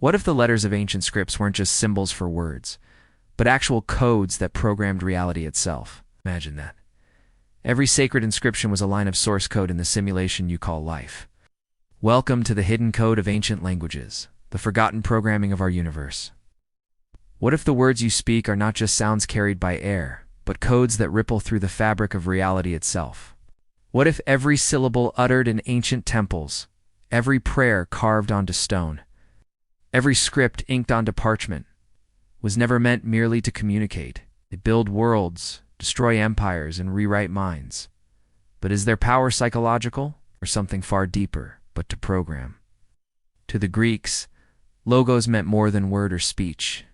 What if the letters of ancient scripts weren't just symbols for words, but actual codes that programmed reality itself? Imagine that. Every sacred inscription was a line of source code in the simulation you call life. Welcome to the hidden code of ancient languages, the forgotten programming of our universe. What if the words you speak are not just sounds carried by air, but codes that ripple through the fabric of reality itself? What if every syllable uttered in ancient temples, every prayer carved onto stone, every script inked onto parchment, was never meant merely to communicate? They build worlds, destroy empires, and rewrite minds. But is their power psychological, or something far deeper, but to program? To the Greeks, logos meant more than word or speech.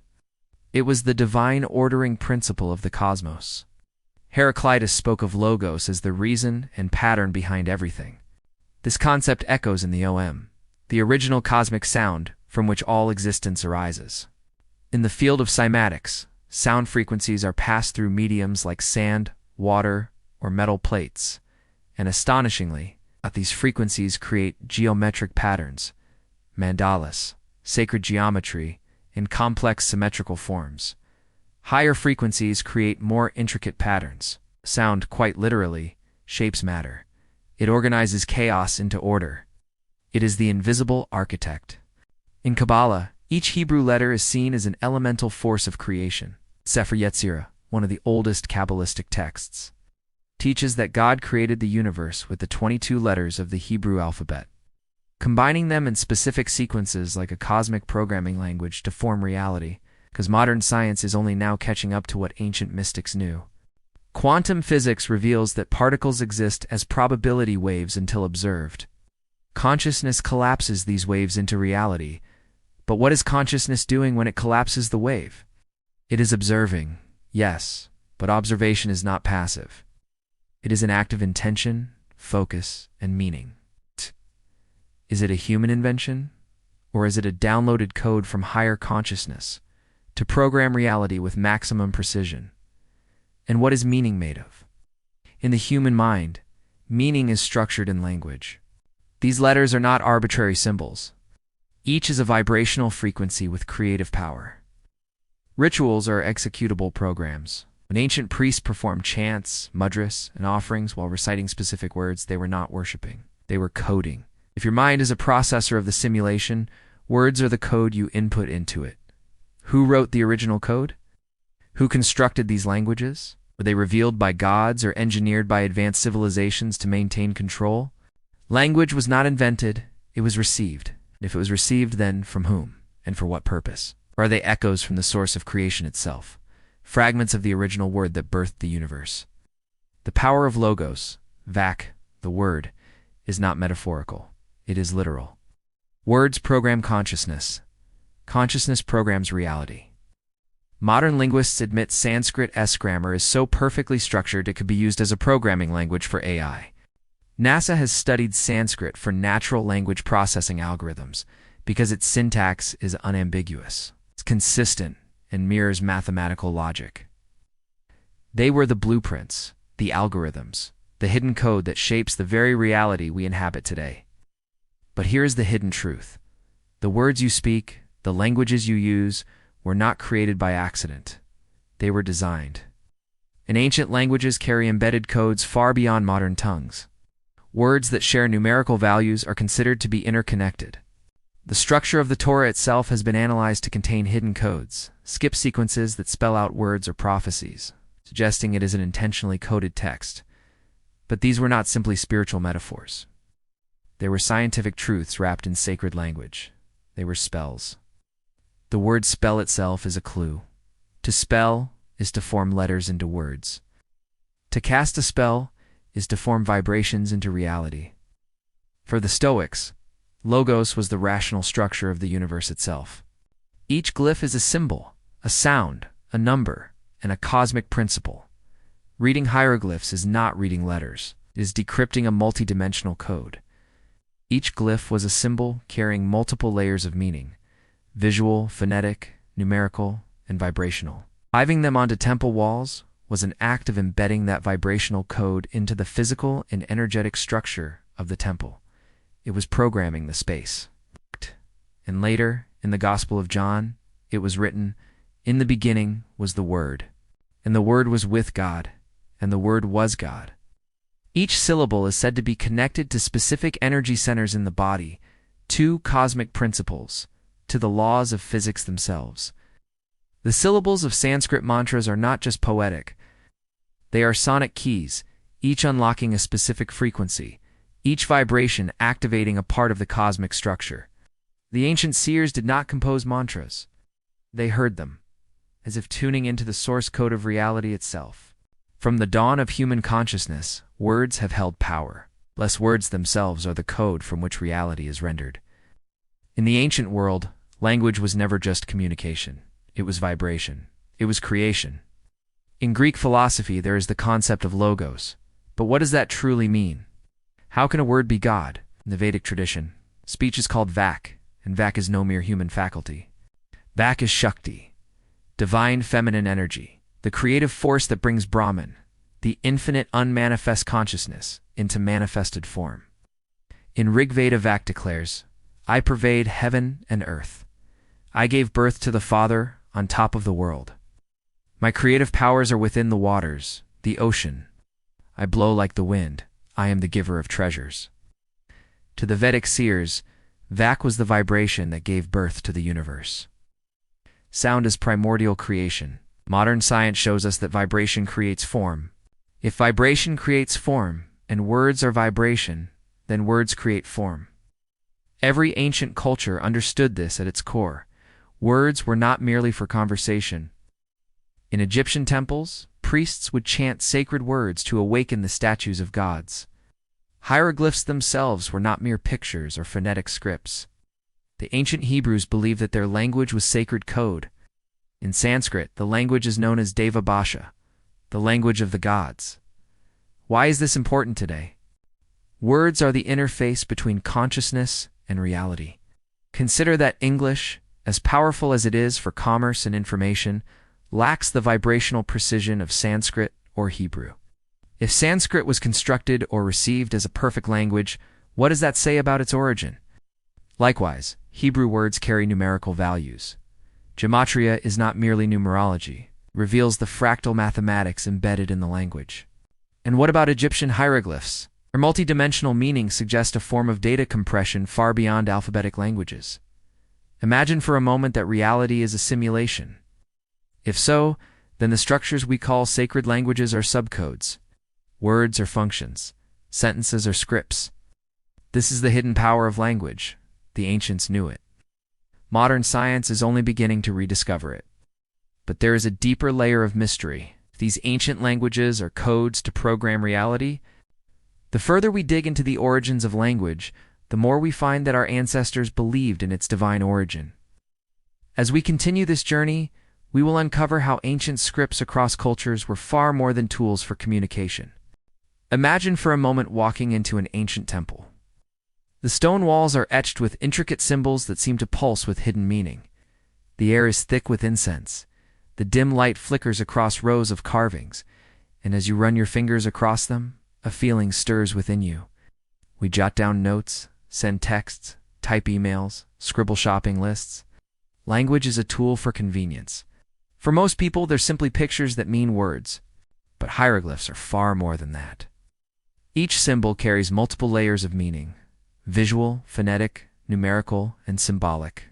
It was the divine ordering principle of the cosmos. Heraclitus spoke of logos as the reason and pattern behind everything. This concept echoes in the OM, the original cosmic sound from which all existence arises. In the field of cymatics, sound frequencies are passed through mediums like sand, water, or metal plates, and astonishingly, these frequencies create geometric patterns, mandalas, sacred geometry, in complex symmetrical forms. Higher frequencies create more intricate patterns. Sound, quite literally, shapes matter. It organizes chaos into order. It is the invisible architect. In Kabbalah, each Hebrew letter is seen as an elemental force of creation. Sefer Yetzirah, one of the oldest Kabbalistic texts, teaches that God created the universe with the 22 letters of the Hebrew alphabet, combining them in specific sequences like a cosmic programming language to form reality, because modern science is only now catching up to what ancient mystics knew. Quantum physics reveals that particles exist as probability waves until observed. Consciousness collapses these waves into reality, but what is consciousness doing when it collapses the wave? It is observing, yes, but observation is not passive. It is an act of intention, focus, and meaning. Is it a human invention, or is it a downloaded code from higher consciousness to program reality with maximum precision? And what is meaning made of? In the human mind, meaning is structured in language. These letters are not arbitrary symbols. Each is a vibrational frequency with creative power. Rituals are executable programs. When ancient priests performed chants, mudras, and offerings while reciting specific words, they were not worshiping. They were coding. If your mind is a processor of the simulation, words are the code you input into it. Who wrote the original code? Who constructed these languages? Were they revealed by gods or engineered by advanced civilizations to maintain control? Language was not invented, it was received. And if it was received, then from whom? And for what purpose? Or are they echoes from the source of creation itself? Fragments of the original word that birthed the universe. The power of logos, vak, the word, is not metaphorical. It is literal. Words program consciousness. Consciousness programs reality. Modern linguists admit Sanskrit-esque grammar is so perfectly structured it could be used as a programming language for AI. NASA has studied Sanskrit for natural language processing algorithms because its syntax is unambiguous. It's consistent and mirrors mathematical logic. They were the blueprints, the algorithms, the hidden code that shapes the very reality we inhabit today. But here's the hidden truth. The words you speak, the languages you use, were not created by accident. They were designed. And ancient languages carry embedded codes far beyond modern tongues. Words that share numerical values are considered to be interconnected. The structure of the Torah itself has been analyzed to contain hidden codes, skip sequences that spell out words or prophecies, suggesting it is an intentionally coded text. But these were not simply spiritual metaphors. They were scientific truths wrapped in sacred language. They were spells. The word spell itself is a clue. To spell is to form letters into words. To cast a spell is to form vibrations into reality. For the Stoics, logos was the rational structure of the universe itself. Each glyph is a symbol, a sound, a number, and a cosmic principle. Reading hieroglyphs is not reading letters. It is decrypting a multidimensional code. Each glyph was a symbol carrying multiple layers of meaning: visual, phonetic, numerical, and vibrational. Hiving them onto temple walls was an act of embedding that vibrational code into the physical and energetic structure of the temple. It was programming the space. And later, In the Gospel of John, it was written, "In the beginning was the Word, and the Word was with God, and the Word was God." Each syllable is said to be connected to specific energy centers in the body, to cosmic principles, to the laws of physics themselves. The syllables of Sanskrit mantras are not just poetic. They are sonic keys, each unlocking a specific frequency, each vibration activating a part of the cosmic structure. The ancient seers did not compose mantras. They heard them, as if tuning into the source code of reality itself. From the dawn of human consciousness, words have held power. Less words themselves are the code from which reality is rendered. In the ancient world, language was never just communication. It was vibration. It was creation. In Greek philosophy, there is the concept of logos. But what does that truly mean? How can a word be God? In the Vedic tradition, speech is called Vak, and Vak is no mere human faculty. Vak is Shakti, divine feminine energy, the creative force that brings Brahman, the infinite unmanifest consciousness, into manifested form. In Rig Veda, Vak declares, "I pervade heaven and earth. I gave birth to the Father on top of the world. My creative powers are within the waters, the ocean. I blow like the wind. I am the giver of treasures." To the Vedic seers, Vak was the vibration that gave birth to the universe. Sound is primordial creation. Modern science shows us that vibration creates form. If vibration creates form, and words are vibration, then words create form. Every ancient culture understood this at its core. Words were not merely for conversation. In Egyptian temples, priests would chant sacred words to awaken the statues of gods. Hieroglyphs themselves were not mere pictures or phonetic scripts. The ancient Hebrews believed that their language was sacred code. In Sanskrit, the language is known as Deva Bhasha, the language of the gods. Why is this important today? Words are the interface between consciousness and reality. Consider that English, as powerful as it is for commerce and information, lacks the vibrational precision of Sanskrit or Hebrew. If Sanskrit was constructed or received as a perfect language, what does that say about its origin? Likewise, Hebrew words carry numerical values. Gematria is not merely numerology, it reveals the fractal mathematics embedded in the language. And what about Egyptian hieroglyphs? Their multidimensional meanings suggest a form of data compression far beyond alphabetic languages. Imagine for a moment that reality is a simulation. If so, then the structures we call sacred languages are subcodes. Words are functions. Sentences are scripts. This is the hidden power of language. The ancients knew it. Modern science is only beginning to rediscover it. But there is a deeper layer of mystery. If these ancient languages are codes to program reality, the further we dig into the origins of language, the more we find that our ancestors believed in its divine origin. As we continue this journey, we will uncover how ancient scripts across cultures were far more than tools for communication. Imagine for a moment walking into an ancient temple. The stone walls are etched with intricate symbols that seem to pulse with hidden meaning. The air is thick with incense. The dim light flickers across rows of carvings, and as you run your fingers across them, a feeling stirs within you. We jot down notes, send texts, type emails, scribble shopping lists. Language is a tool for convenience. For most people, they're simply pictures that mean words, but hieroglyphs are far more than that. Each symbol carries multiple layers of meaning: visual, phonetic, numerical, and symbolic.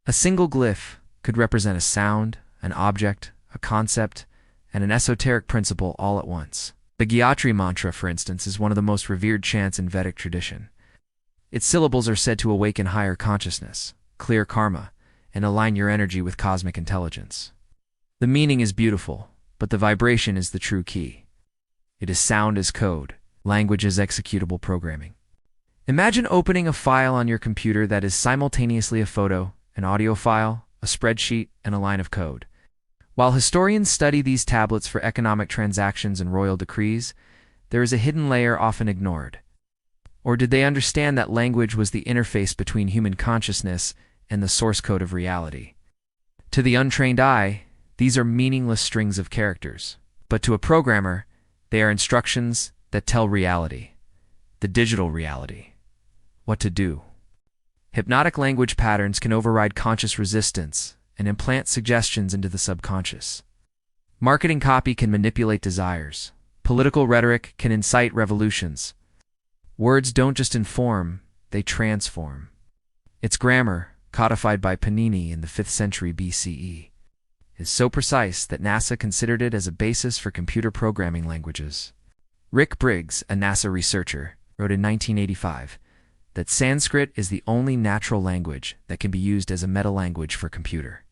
A single glyph could represent a sound, an object, a concept, and an esoteric principle all at once. The Gayatri mantra, for instance, is one of the most revered chants in Vedic tradition. Its syllables are said to awaken higher consciousness, clear karma, and align your energy with cosmic intelligence. The meaning is beautiful, but the vibration is the true key. It is sound as code, language as executable programming. Imagine opening a file on your computer that is simultaneously a photo, an audio file, a spreadsheet, and a line of code. While historians study these tablets for economic transactions and royal decrees, there is a hidden layer often ignored. Or did they understand that language was the interface between human consciousness and the source code of reality? To the untrained eye, these are meaningless strings of characters. But to a programmer, they are instructions that tell reality, the digital reality, what to do. Hypnotic language patterns can override conscious resistance and implant suggestions into the subconscious. Marketing copy can manipulate desires. Political rhetoric can incite revolutions. Words don't just inform, they transform. Its grammar, codified by Panini in the 5th century BCE, is so precise that NASA considered it as a basis for computer programming languages. Rick Briggs, a NASA researcher, wrote in 1985 that Sanskrit is the only natural language that can be used as a meta-language for computer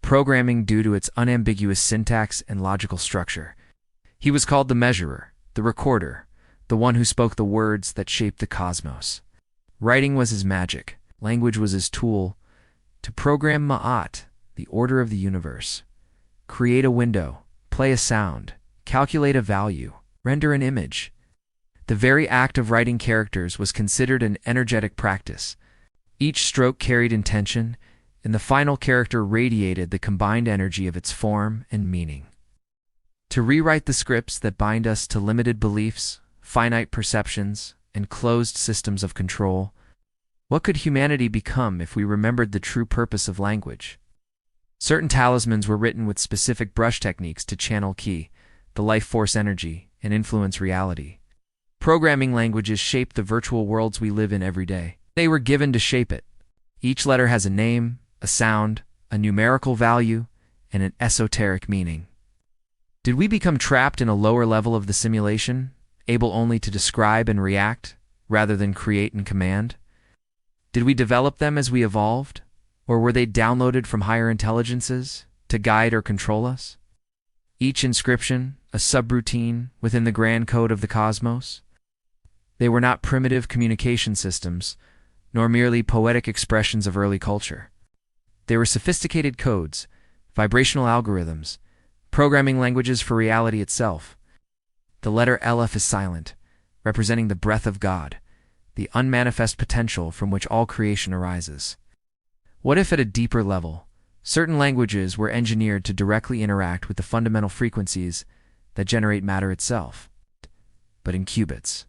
programming due to its unambiguous syntax and logical structure. He was called the measurer, the recorder, the one who spoke the words that shaped the cosmos. Writing was his magic. Language was his tool to program Ma'at, the order of the universe. Create a window, play a sound, calculate a value, render an image. The very act of writing characters was considered an energetic practice. Each stroke carried intention, and the final character radiated the combined energy of its form and meaning. To rewrite the scripts that bind us to limited beliefs, finite perceptions, and closed systems of control, what could humanity become if we remembered the true purpose of language? Certain talismans were written with specific brush techniques to channel ki, the life force energy, and influence reality. Programming languages shape the virtual worlds we live in every day. They were given to shape it. Each letter has a name, a sound, a numerical value, and an esoteric meaning. Did we become trapped in a lower level of the simulation, able only to describe and react, rather than create and command? Did we develop them as we evolved, or were they downloaded from higher intelligences to guide or control us? Each inscription, a subroutine within the grand code of the cosmos? They were not primitive communication systems, nor merely poetic expressions of early culture. They were sophisticated codes, vibrational algorithms, programming languages for reality itself. The letter Aleph is silent, representing the breath of God, the unmanifest potential from which all creation arises. What if at a deeper level, certain languages were engineered to directly interact with the fundamental frequencies that generate matter itself, but in qubits,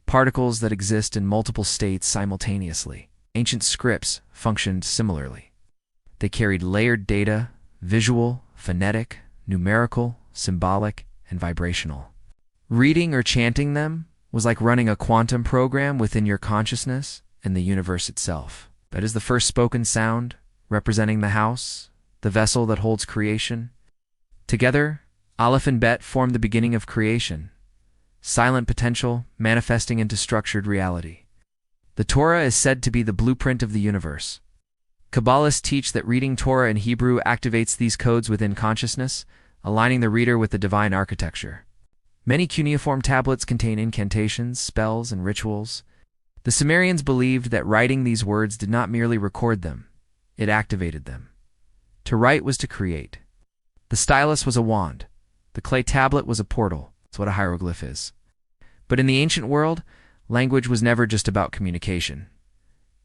particles that exist in multiple states simultaneously? Ancient scripts functioned similarly. They carried layered data, visual, phonetic, numerical, symbolic, and vibrational. Reading or chanting them was like running a quantum program within your consciousness and the universe itself. That is the first spoken sound, representing the house, the vessel that holds creation. Together, Aleph and Bet form the beginning of creation, silent potential manifesting into structured reality. The Torah is said to be the blueprint of the universe. Kabbalists teach that reading Torah in Hebrew activates these codes within consciousness, aligning the reader with the divine architecture. Many cuneiform tablets contain incantations, spells, and rituals. The Sumerians believed that writing these words did not merely record them, it activated them. To write was to create. The stylus was a wand. The clay tablet was a portal. That's what a hieroglyph is. But in the ancient world, language was never just about communication.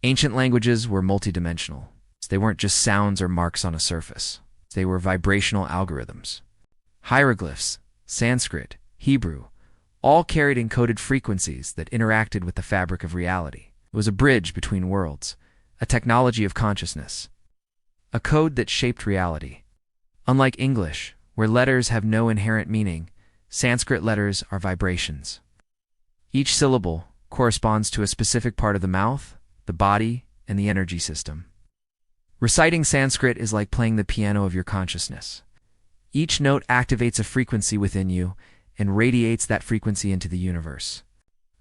Ancient languages were multidimensional. They weren't just sounds or marks on a surface. They were vibrational algorithms. Hieroglyphs, Sanskrit, Hebrew, all carried encoded frequencies that interacted with the fabric of reality. It was a bridge between worlds, a technology of consciousness, a code that shaped reality. Unlike English, where letters have no inherent meaning, Sanskrit letters are vibrations. Each syllable corresponds to a specific part of the mouth, the body, and the energy system. Reciting Sanskrit is like playing the piano of your consciousness. Each note activates a frequency within you and radiates that frequency into the universe.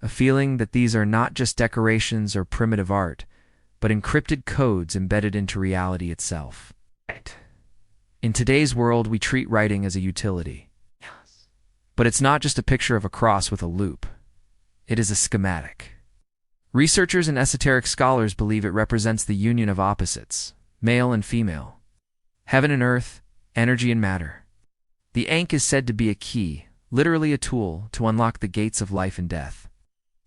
A feeling that these are not just decorations or primitive art, but encrypted codes embedded into reality itself. In today's world, we treat writing as a utility. But it's not just a picture of a cross with a loop. It is a schematic. Researchers and esoteric scholars believe it represents the union of opposites, male and female, heaven and earth, energy and matter. The Ankh is said to be a key, literally a tool, to unlock the gates of life and death.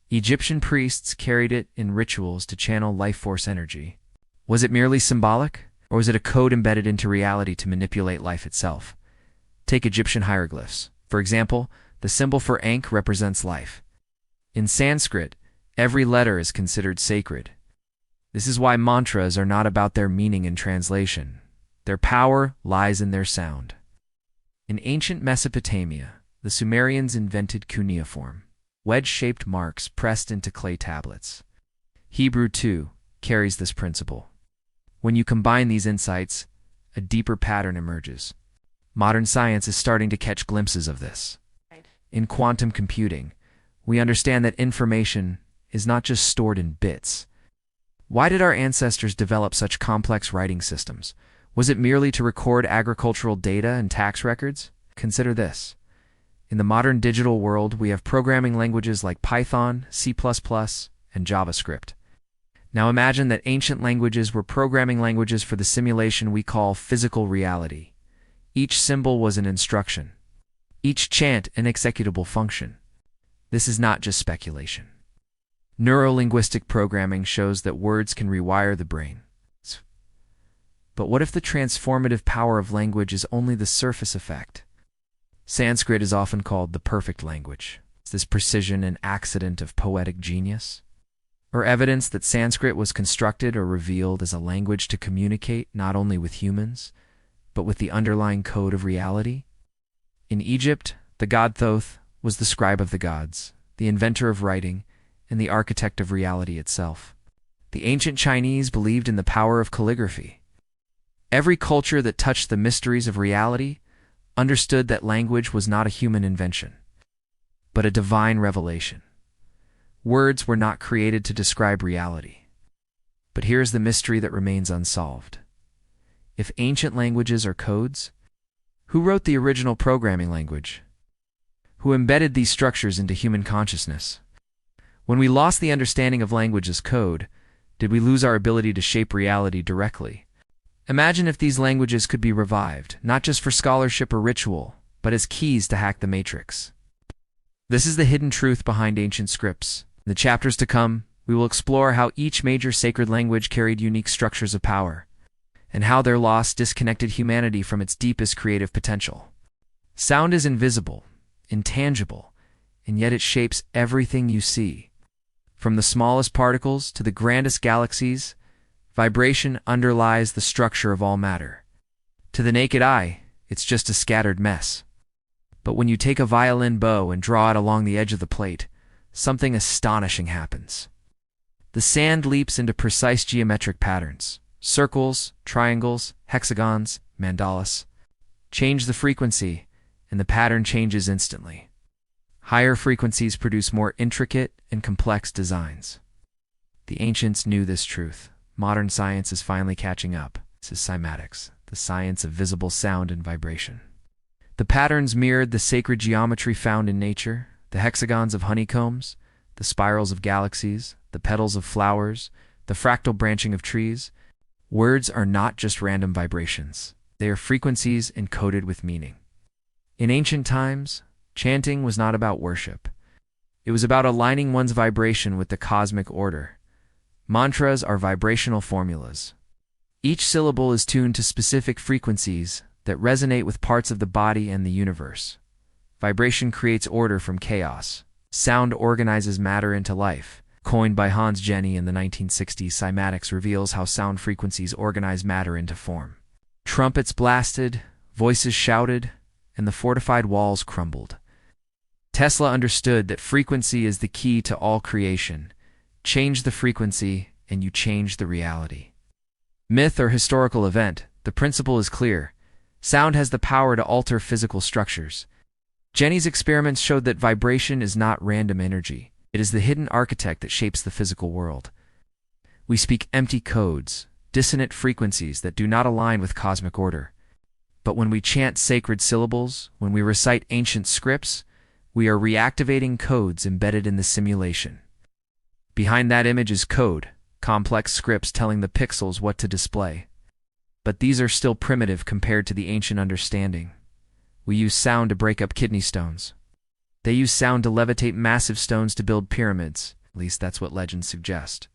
Egyptian priests carried it in rituals to channel life force energy. Was it merely symbolic, or was it a code embedded into reality to manipulate life itself? Take Egyptian hieroglyphs. For example, the symbol for Ankh represents life. In Sanskrit, every letter is considered sacred. This is why mantras are not about their meaning in translation. Their power lies in their sound. In ancient Mesopotamia, the Sumerians invented cuneiform, wedge-shaped marks pressed into clay tablets. Hebrew, too, carries this principle. When you combine these insights, a deeper pattern emerges. Modern science is starting to catch glimpses of this. In quantum computing, we understand that information is not just stored in bits. Why did our ancestors develop such complex writing systems? Was it merely to record agricultural data and tax records? Consider this. In the modern digital world, we have programming languages like Python, C++, and JavaScript. Now imagine that ancient languages were programming languages for the simulation we call physical reality. Each symbol was an instruction. Each chant an executable function. This is not just speculation. Neurolinguistic programming shows that words can rewire the brain. But what if the transformative power of language is only the surface effect? Sanskrit is often called the perfect language. Is this precision an accident of poetic genius? Or evidence that Sanskrit was constructed or revealed as a language to communicate not only with humans, but with the underlying code of reality? In Egypt, the god Thoth was the scribe of the gods, the inventor of writing, and the architect of reality itself. The ancient Chinese believed in the power of calligraphy. Every culture that touched the mysteries of reality understood that language was not a human invention, but a divine revelation. Words were not created to describe reality. But here's the mystery that remains unsolved. If ancient languages are codes, who wrote the original programming language? Who embedded these structures into human consciousness? When we lost the understanding of language as code, did we lose our ability to shape reality directly? Imagine if these languages could be revived, not just for scholarship or ritual, but as keys to hack the matrix. This is the hidden truth behind ancient scripts. In the chapters to come, we will explore how each major sacred language carried unique structures of power, and how their loss disconnected humanity from its deepest creative potential. Sound is invisible, intangible, and yet it shapes everything you see. From the smallest particles to the grandest galaxies, vibration underlies the structure of all matter. To the naked eye, it's just a scattered mess. But when you take a violin bow and draw it along the edge of the plate, something astonishing happens. The sand leaps into precise geometric patterns. Circles, triangles, hexagons, mandalas. Change the frequency, and the pattern changes instantly. Higher frequencies produce more intricate and complex designs. The ancients knew this truth. Modern science is finally catching up. This is cymatics, the science of visible sound and vibration. The patterns mirrored the sacred geometry found in nature, the hexagons of honeycombs, the spirals of galaxies, the petals of flowers, the fractal branching of trees. Words are not just random vibrations. They are frequencies encoded with meaning. In ancient times, chanting was not about worship. It was about aligning one's vibration with the cosmic order. Mantras are vibrational formulas. Each syllable is tuned to specific frequencies that resonate with parts of the body and the universe. Vibration creates order from chaos. Sound organizes matter into life. Coined by Hans Jenny in the 1960s, cymatics reveals how sound frequencies organize matter into form. Trumpets blasted, voices shouted, and the fortified walls crumbled. Tesla understood that frequency is the key to all creation. Change the frequency, and you change the reality. Myth or historical event, the principle is clear. Sound has the power to alter physical structures. Jenny's experiments showed that vibration is not random energy. It is the hidden architect that shapes the physical world. We speak empty codes, dissonant frequencies that do not align with cosmic order. But when we chant sacred syllables, when we recite ancient scripts, we are reactivating codes embedded in the simulation. Behind that image is code, complex scripts telling the pixels what to display. But these are still primitive compared to the ancient understanding. We use sound to break up kidney stones. They use sound to levitate massive stones to build pyramids. At least that's what legends suggest.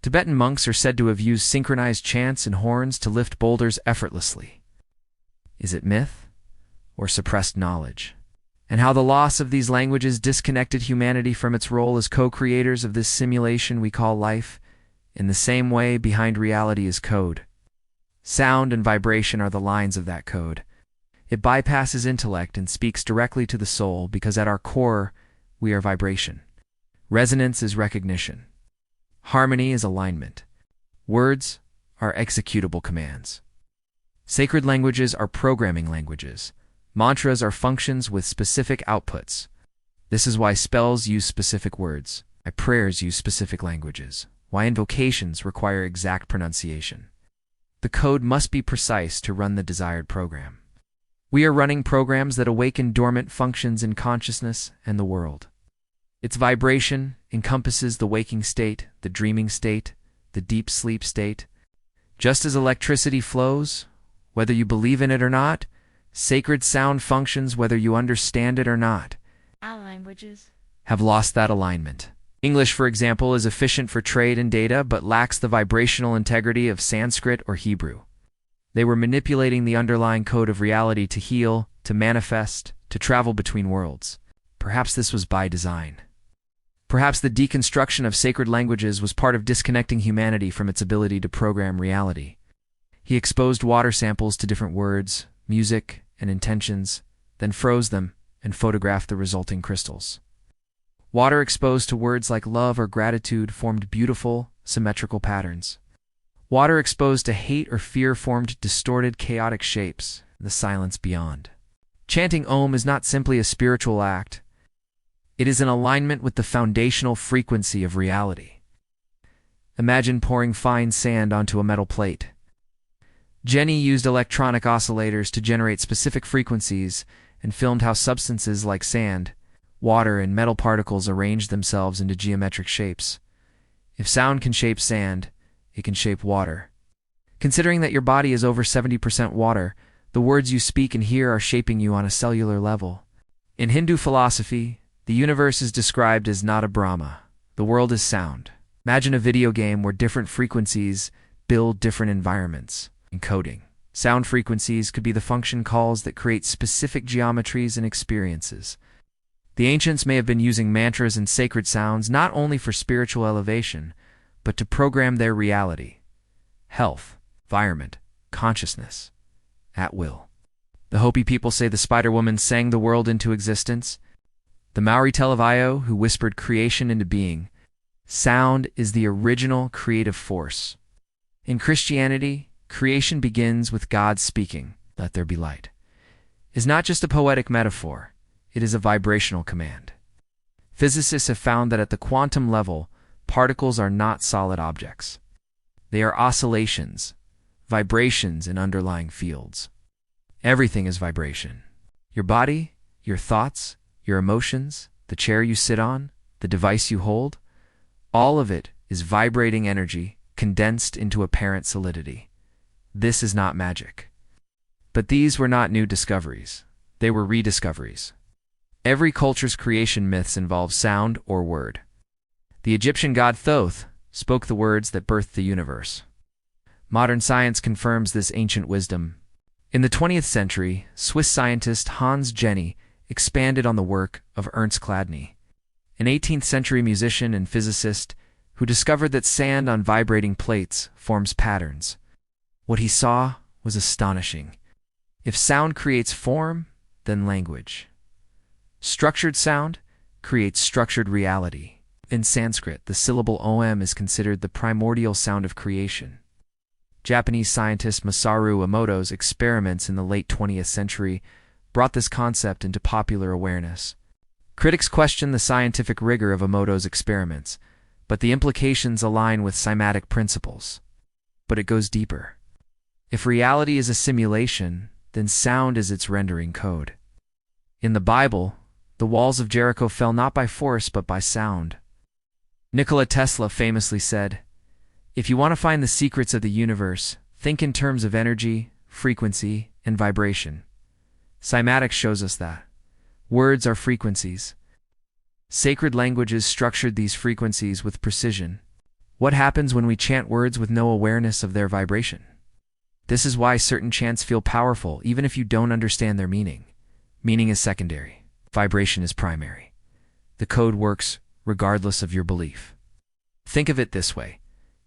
Tibetan monks are said to have used synchronized chants and horns to lift boulders effortlessly. Is it myth or suppressed knowledge? And how the loss of these languages disconnected humanity from its role as co-creators of this simulation we call life In the same way, behind reality is code. Sound and vibration are the lines of that code. It bypasses intellect and speaks directly to the soul because at our core, we are vibration. Resonance is recognition. Harmony is alignment. Words are executable commands. Sacred languages are programming languages. Mantras are functions with specific outputs. This is why spells use specific words, why prayers use specific languages, why invocations require exact pronunciation. The code must be precise to run the desired program. We are running programs that awaken dormant functions in consciousness and the world. Its vibration encompasses the waking state, the dreaming state, the deep sleep state. Just as electricity flows, whether you believe in it or not, sacred sound functions whether you understand it or not. Our languages Have lost that alignment. English, for example, is efficient for trade and data but lacks the vibrational integrity of Sanskrit or Hebrew. They were manipulating the underlying code of reality to heal, to manifest, to travel between worlds. Perhaps this was by design. Perhaps the deconstruction of sacred languages was part of disconnecting humanity from its ability to program reality. He exposed water samples to different words, music, and intentions, then froze them and photographed the resulting crystals. Water exposed to words like love or gratitude formed beautiful, symmetrical patterns. Water exposed to hate or fear formed distorted, chaotic shapes, the silence beyond. Chanting Om is not simply a spiritual act. It is an alignment with the foundational frequency of reality. Imagine pouring fine sand onto a metal plate. Jenny used electronic oscillators to generate specific frequencies and filmed how substances like sand, water, and metal particles arranged themselves into geometric shapes. If sound can shape sand, it can shape water. Considering that your body is over 70% water, the words you speak and hear are shaping you on a cellular level. In Hindu philosophy, the universe is described as Nada Brahma. The world is sound. Imagine a video game where different frequencies build different environments. Encoding. Sound frequencies could be the function calls that create specific geometries and experiences. The ancients may have been using mantras and sacred sounds not only for spiritual elevation, but to program their reality, health, environment, consciousness, at will. The Hopi people say the Spider Woman sang the world into existence. The Maori tell of Io, who whispered creation into being. Sound is the original creative force. In Christianity, creation begins with God speaking, "Let there be light." It's not just a poetic metaphor, it is a vibrational command. Physicists have found that at the quantum level, particles are not solid objects. They are oscillations, vibrations in underlying fields. Everything is vibration. Your body, your thoughts, your emotions, the chair you sit on, the device you hold, all of it is vibrating energy condensed into apparent solidity. This is not magic. But these were not new discoveries. They were rediscoveries. Every culture's creation myths involve sound or word. The Egyptian god Thoth spoke the words that birthed the universe. Modern science confirms this ancient wisdom. In the 20th century, Swiss scientist Hans Jenny expanded on the work of Ernst Chladni, an 18th century musician and physicist who discovered that sand on vibrating plates forms patterns. What he saw was astonishing. If sound creates form, then language. Structured sound creates structured reality. In Sanskrit, the syllable Om is considered the primordial sound of creation. Japanese scientist Masaru Emoto's experiments in the late 20th century brought this concept into popular awareness. Critics question the scientific rigor of Emoto's experiments, but the implications align with cymatic principles. But it goes deeper. If reality is a simulation, then sound is its rendering code. In the Bible, the walls of Jericho fell not by force but by sound. Nikola Tesla famously said, "If you want to find the secrets of the universe, think in terms of energy, frequency, and vibration." Cymatics shows us that. Words are frequencies. Sacred languages structured these frequencies with precision. What happens when we chant words with no awareness of their vibration? This is why certain chants feel powerful even if you don't understand their meaning. Meaning is secondary. Vibration is primary. The code works regardless of your belief. Think of it this way.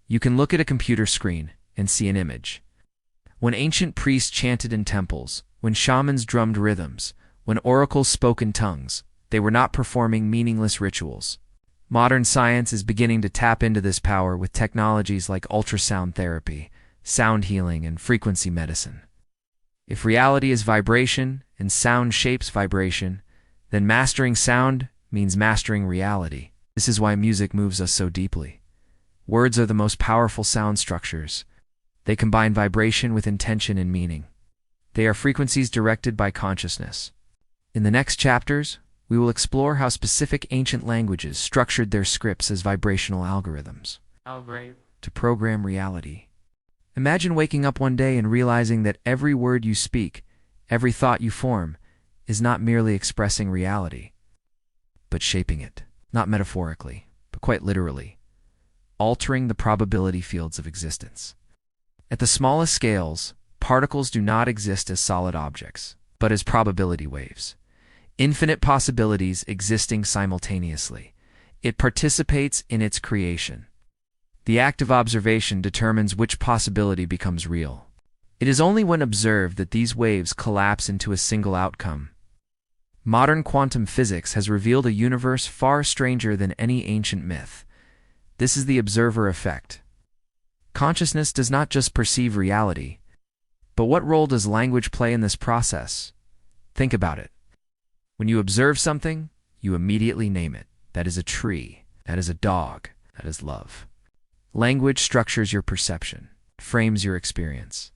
You can look at a computer screen and see an image. When ancient priests chanted in temples, when shamans drummed rhythms, when oracles spoke in tongues, they were not performing meaningless rituals. Modern science is beginning to tap into this power with technologies like ultrasound therapy, sound healing, and frequency medicine. If reality is vibration and sound shapes vibration, then mastering sound means mastering reality. This is why music moves us so deeply. Words are the most powerful sound structures. They combine vibration with intention and meaning. They are frequencies directed by consciousness. In the next chapters, we will explore how specific ancient languages structured their scripts as vibrational algorithms to program reality. Imagine waking up one day and realizing that every word you speak, every thought you form, is not merely expressing reality, but shaping it, not metaphorically, but quite literally, altering the probability fields of existence. At the smallest scales, particles do not exist as solid objects, but as probability waves. Infinite possibilities existing simultaneously. It participates in its creation. The act of observation determines which possibility becomes real. It is only when observed that these waves collapse into a single outcome. Modern quantum physics has revealed a universe far stranger than any ancient myth. This is the observer effect. Consciousness does not just perceive reality, but what role does language play in this process? Think about it. When you observe something, you immediately name it. That is a tree. That is a dog. That is love. Language structures your perception, frames your experience.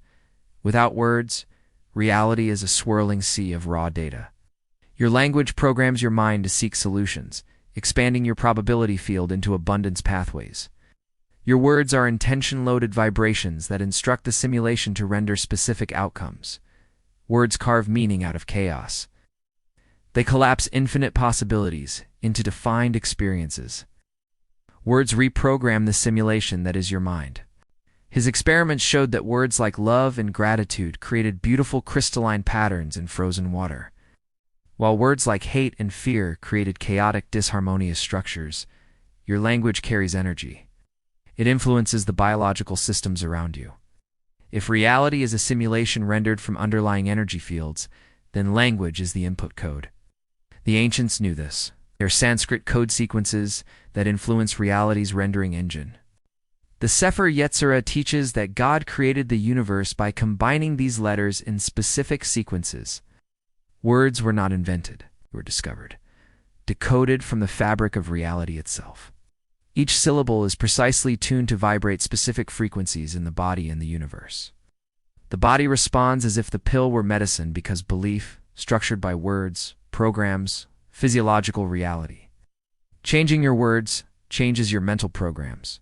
Without words, reality is a swirling sea of raw data. Your language programs your mind to seek solutions, expanding your probability field into abundance pathways. Your words are intention-loaded vibrations that instruct the simulation to render specific outcomes. Words carve meaning out of chaos. They collapse infinite possibilities into defined experiences. Words reprogram the simulation that is your mind. His experiments showed that words like love and gratitude created beautiful crystalline patterns in frozen water, while words like hate and fear created chaotic, disharmonious structures. Your language carries energy. It influences the biological systems around you. If reality is a simulation rendered from underlying energy fields, then language is the input code. The ancients knew this. They are Sanskrit code sequences that influence reality's rendering engine. The Sefer Yetzirah teaches that God created the universe by combining these letters in specific sequences. Words were not invented, they were discovered, decoded from the fabric of reality itself. Each syllable is precisely tuned to vibrate specific frequencies in the body and the universe. The body responds as if the pill were medicine because belief, structured by words, programs, physiological reality. Changing your words changes your mental programs.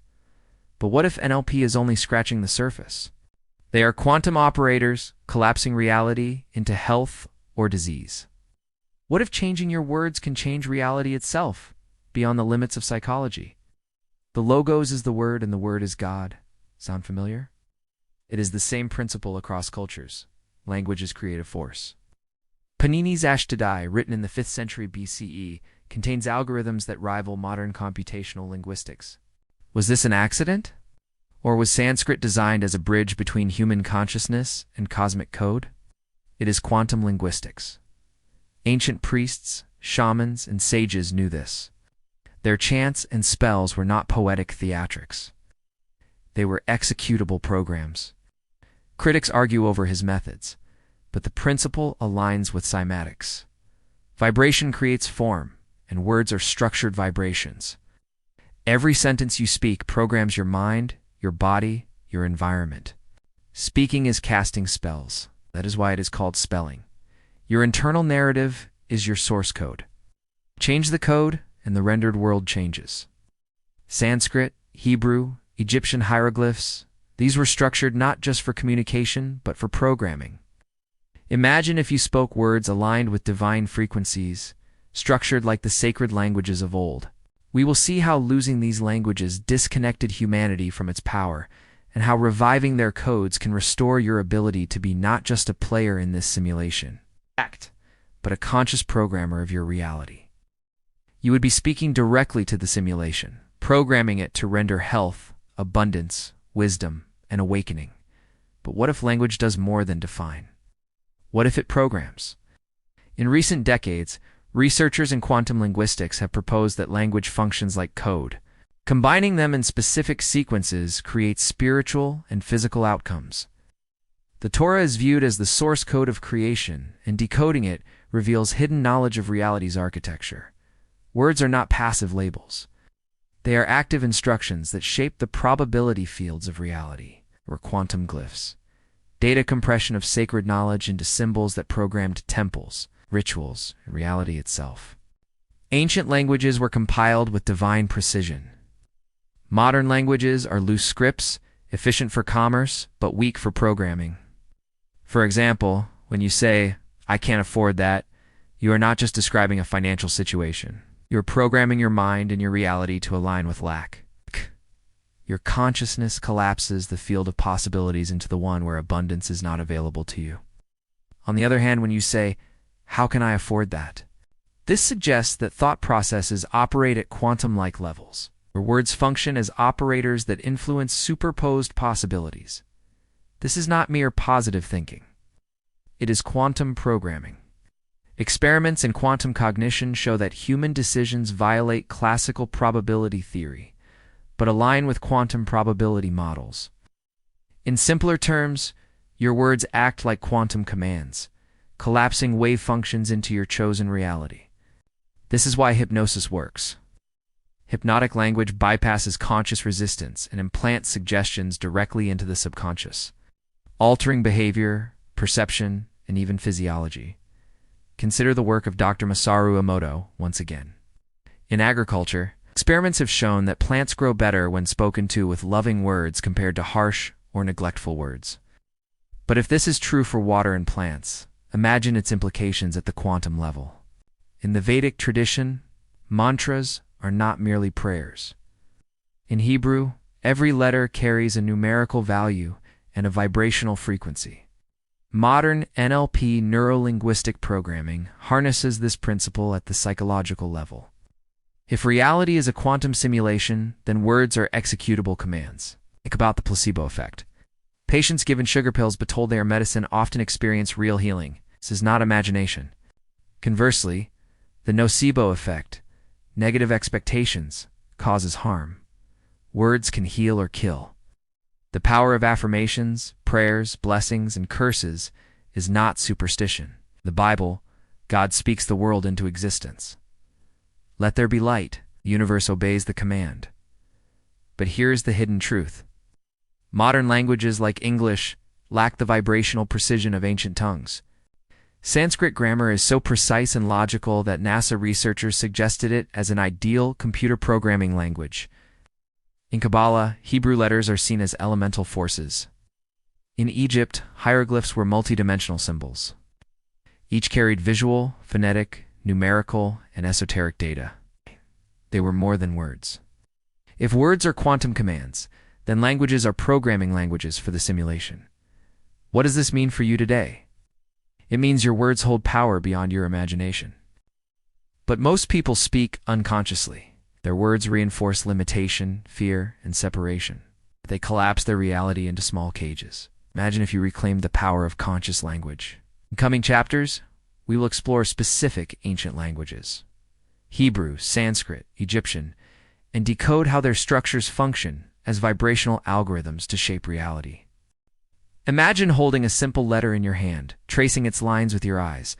But what if NLP is only scratching the surface? They are quantum operators collapsing reality into health or disease. What if changing your words can change reality itself, beyond the limits of psychology? The logos is the word and the word is God. Sound familiar? It is the same principle across cultures. Language is creative force. Panini's Ashtadhyayi, written in the 5th century BCE, contains algorithms that rival modern computational linguistics. Was this an accident? Or was Sanskrit designed as a bridge between human consciousness and cosmic code? It is quantum linguistics. Ancient priests, shamans, and sages knew this. Their chants and spells were not poetic theatrics. They were executable programs. Critics argue over his methods, but the principle aligns with cymatics. Vibration creates form, and words are structured vibrations. Every sentence you speak programs your mind, your body, your environment. Speaking is casting spells. That is why it is called spelling. Your internal narrative is your source code. Change the code, and the rendered world changes. Sanskrit, Hebrew, Egyptian hieroglyphs, these were structured not just for communication, but for programming. Imagine if you spoke words aligned with divine frequencies, structured like the sacred languages of old. We will see how losing these languages disconnected humanity from its power, and how reviving their codes can restore your ability to be not just a player in this simulation, but a conscious programmer of your reality. You would be speaking directly to the simulation, programming it to render health, abundance, wisdom, and awakening. But what if language does more than define? What if it programs? In recent decades, researchers in quantum linguistics have proposed that language functions like code. Combining them in specific sequences creates spiritual and physical outcomes. The Torah is viewed as the source code of creation, and decoding it reveals hidden knowledge of reality's architecture. Words are not passive labels. They are active instructions that shape the probability fields of reality, or quantum glyphs. Data compression of sacred knowledge into symbols that programmed temples, rituals, and reality itself. Ancient languages were compiled with divine precision. Modern languages are loose scripts, efficient for commerce, but weak for programming. For example, when you say, "I can't afford that," you are not just describing a financial situation. You're programming your mind and your reality to align with lack. Your consciousness collapses the field of possibilities into the one where abundance is not available to you. On the other hand, when you say, "How can I afford that?" this suggests that thought processes operate at quantum-like levels, where words function as operators that influence superposed possibilities. This is not mere positive thinking. It is quantum programming. Experiments in quantum cognition show that human decisions violate classical probability theory, but align with quantum probability models. In simpler terms, your words act like quantum commands, collapsing wave functions into your chosen reality. This is why hypnosis works. Hypnotic language bypasses conscious resistance and implants suggestions directly into the subconscious, altering behavior, perception, and even physiology. Consider the work of Dr. Masaru Emoto once again. In agriculture, experiments have shown that plants grow better when spoken to with loving words compared to harsh or neglectful words. But if this is true for water and plants, imagine its implications at the quantum level. In the Vedic tradition, mantras are not merely prayers. In Hebrew, every letter carries a numerical value and a vibrational frequency. Modern NLP neuro-linguistic programming harnesses this principle at the psychological level. If reality is a quantum simulation, then words are executable commands. Think about the placebo effect. Patients given sugar pills but told they are medicine often experience real healing. This is not imagination. Conversely, the nocebo effect, negative expectations, causes harm. Words can heal or kill. The power of affirmations, prayers, blessings, and curses is not superstition. The Bible, God speaks the world into existence. Let there be light. The universe obeys the command. But here's the hidden truth. Modern languages like English lack the vibrational precision of ancient tongues. Sanskrit grammar is so precise and logical that NASA researchers suggested it as an ideal computer programming language. In Kabbalah, Hebrew letters are seen as elemental forces. In Egypt, hieroglyphs were multidimensional symbols. Each carried visual, phonetic, numerical, and esoteric data. They were more than words. If words are quantum commands, then languages are programming languages for the simulation. What does this mean for you today? It means your words hold power beyond your imagination. But most people speak unconsciously. Their words reinforce limitation, fear, and separation. They collapse their reality into small cages. Imagine if you reclaimed the power of conscious language. In coming chapters, we will explore specific ancient languages, Hebrew, Sanskrit, Egyptian, and decode how their structures function as vibrational algorithms to shape reality. Imagine holding a simple letter in your hand, tracing its lines with your eyes,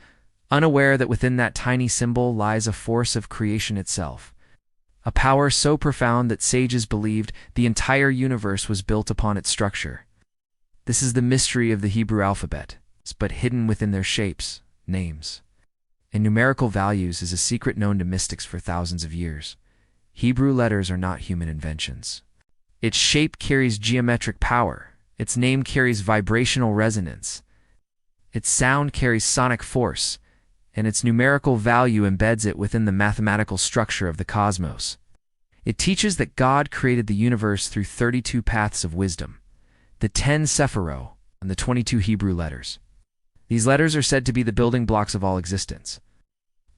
unaware that within that tiny symbol lies a force of creation itself. A power so profound that sages believed the entire universe was built upon its structure. This is the mystery of the Hebrew alphabet, but hidden within their shapes, names, and numerical values is a secret known to mystics for thousands of years. Hebrew letters are not human inventions. Its shape carries geometric power. Its name carries vibrational resonance. Its sound carries sonic force, and its numerical value embeds it within the mathematical structure of the cosmos. It teaches that God created the universe through 32 paths of wisdom, the 10 Sephirot, and the 22 Hebrew letters. These letters are said to be the building blocks of all existence.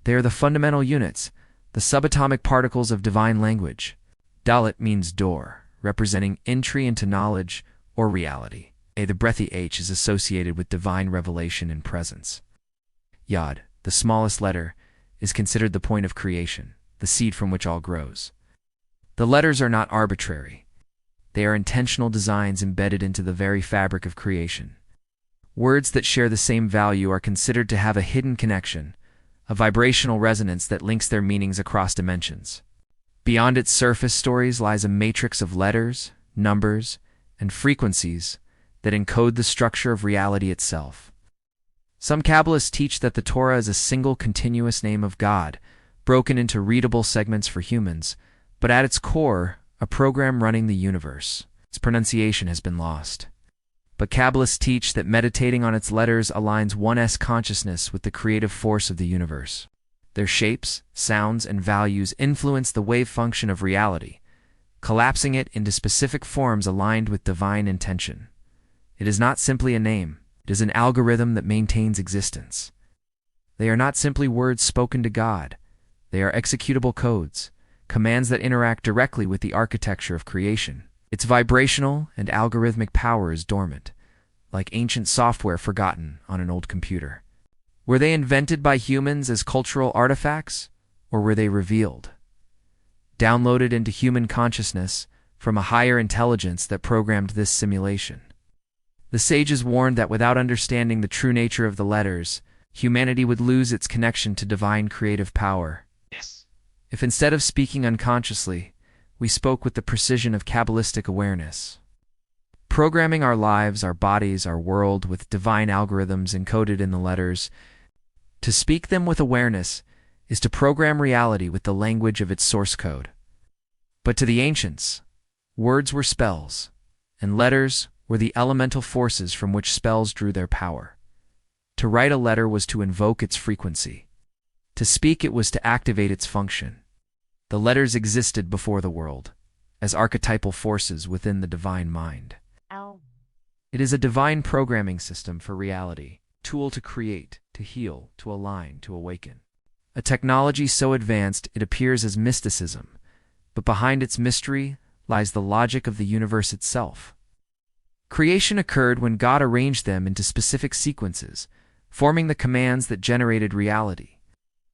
They are the fundamental units, the subatomic particles of divine language. Dalet means door, representing entry into knowledge or reality. The breathy H is associated with divine revelation and presence. Yod, the smallest letter, is considered the point of creation, the seed from which all grows. The letters are not arbitrary. They are intentional designs embedded into the very fabric of creation. Words that share the same value are considered to have a hidden connection, a vibrational resonance that links their meanings across dimensions. Beyond its surface stories lies a matrix of letters, numbers, and frequencies that encode the structure of reality itself. Some Kabbalists teach that the Torah is a single continuous name of God, broken into readable segments for humans, but at its core, a program running the universe. Its pronunciation has been lost. But Kabbalists teach that meditating on its letters aligns one's consciousness with the creative force of the universe. Their shapes, sounds, and values influence the wave function of reality, collapsing it into specific forms aligned with divine intention. It is not simply a name, it is an algorithm that maintains existence. They are not simply words spoken to God. They are executable codes, commands that interact directly with the architecture of creation. Its vibrational and algorithmic power is dormant, like ancient software forgotten on an old computer. Were they invented by humans as cultural artifacts, or were they revealed, downloaded into human consciousness from a higher intelligence that programmed this simulation? The sages warned that without understanding the true nature of the letters, humanity would lose its connection to divine creative power. Yes. If instead of speaking unconsciously, we spoke with the precision of Kabbalistic awareness, programming our lives, our bodies, our world with divine algorithms encoded in the letters, to speak them with awareness is to program reality with the language of its source code. But to the ancients, words were spells, and letters were the elemental forces from which spells drew their power. To write a letter was to invoke its frequency. To speak it was to activate its function. The letters existed before the world, as archetypal forces within the divine mind. It is a divine programming system for reality, tool to create, to heal, to align, to awaken. A technology so advanced it appears as mysticism, but behind its mystery lies the logic of the universe itself. Creation occurred when God arranged them into specific sequences, forming the commands that generated reality.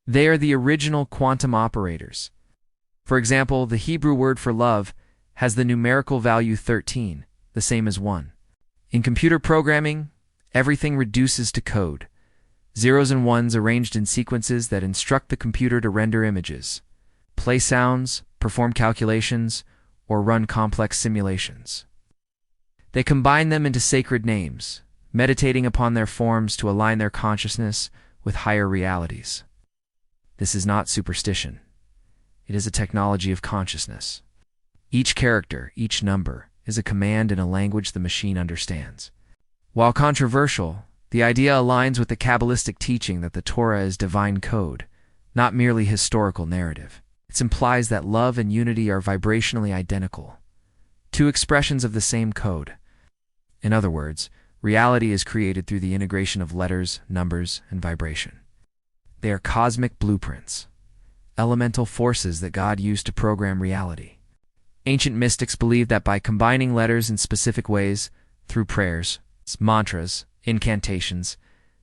They are the original quantum operators. For example, the Hebrew word for love has the numerical value 13, the same as 1. In computer programming, everything reduces to code, zeros and ones arranged in sequences that instruct the computer to render images, play sounds, perform calculations, or run complex simulations. They combine them into sacred names, meditating upon their forms to align their consciousness with higher realities. This is not superstition. It is a technology of consciousness. Each character, each number, is a command in a language the machine understands. While controversial, the idea aligns with the Kabbalistic teaching that the Torah is divine code, not merely historical narrative. It implies that love and unity are vibrationally identical, two expressions of the same code. In other words, reality is created through the integration of letters, numbers, and vibration. They are cosmic blueprints, elemental forces that God used to program reality. Ancient mystics believed that by combining letters in specific ways, through prayers, mantras, incantations,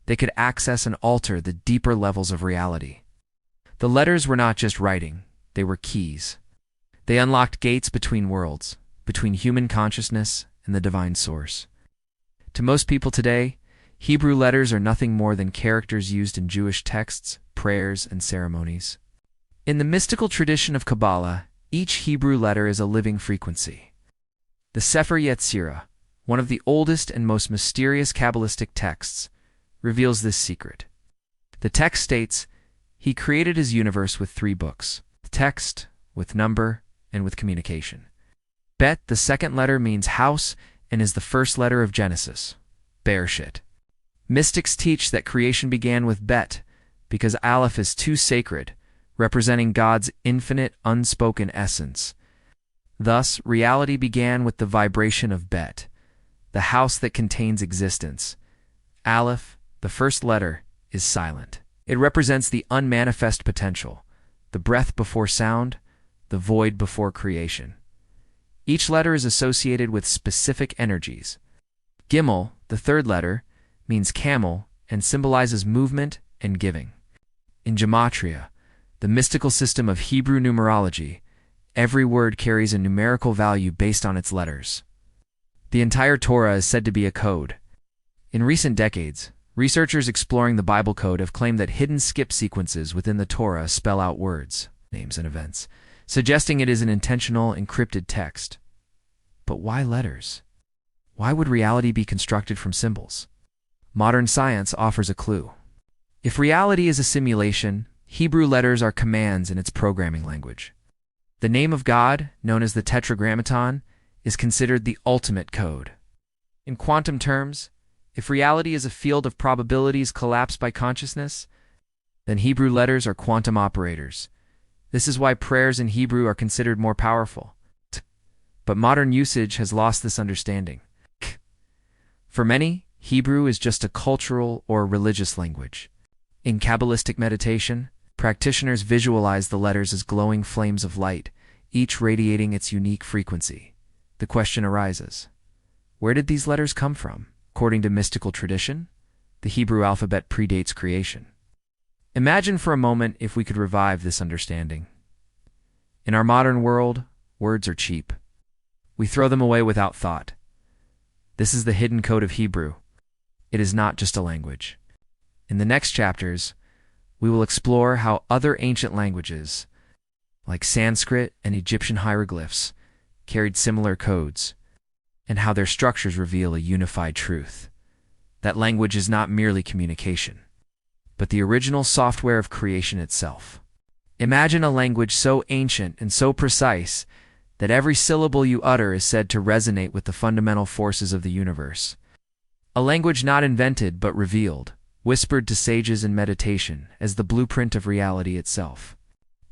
they could access and alter the deeper levels of reality. The letters were not just writing, they were keys. They unlocked gates between worlds, between human consciousness and the divine source. To most people today, Hebrew letters are nothing more than characters used in Jewish texts, prayers, and ceremonies. In the mystical tradition of Kabbalah, each Hebrew letter is a living frequency. The Sefer Yetzirah, one of the oldest and most mysterious Kabbalistic texts, reveals this secret. The text states, "He created his universe with 3 books, with text, with number, and with communication." Bet, the second letter, means house and is the first letter of Genesis, Bereshit. Mystics teach that creation began with Bet because Aleph is too sacred, representing God's infinite, unspoken essence. Thus, reality began with the vibration of Bet, the house that contains existence. Aleph, the first letter, is silent. It represents the unmanifest potential, the breath before sound, the void before creation. Each letter is associated with specific energies. Gimel, the third letter, means camel and symbolizes movement and giving. In Gematria, the mystical system of Hebrew numerology, every word carries a numerical value based on its letters. The entire Torah is said to be a code. In recent decades, researchers exploring the Bible code have claimed that hidden skip sequences within the Torah spell out words, names, and events, suggesting it is an intentional, encrypted text. But why letters? Why would reality be constructed from symbols? Modern science offers a clue. If reality is a simulation, Hebrew letters are commands in its programming language. The name of God, known as the Tetragrammaton, is considered the ultimate code. In quantum terms, if reality is a field of probabilities collapsed by consciousness, then Hebrew letters are quantum operators. This is why prayers in Hebrew are considered more powerful. But modern usage has lost this understanding. For many, Hebrew is just a cultural or religious language. In Kabbalistic meditation, practitioners visualize the letters as glowing flames of light, each radiating its unique frequency. The question arises, where did these letters come from? According to mystical tradition, the Hebrew alphabet predates creation. Imagine for a moment if we could revive this understanding. In our modern world, words are cheap. We throw them away without thought. This is the hidden code of Hebrew. It is not just a language. In the next chapters, we will explore how other ancient languages, like Sanskrit and Egyptian hieroglyphs, carried similar codes, and how their structures reveal a unified truth. That language is not merely communication, but the original software of creation itself. Imagine a language so ancient and so precise that every syllable you utter is said to resonate with the fundamental forces of the universe. A language not invented but revealed, whispered to sages in meditation as the blueprint of reality itself.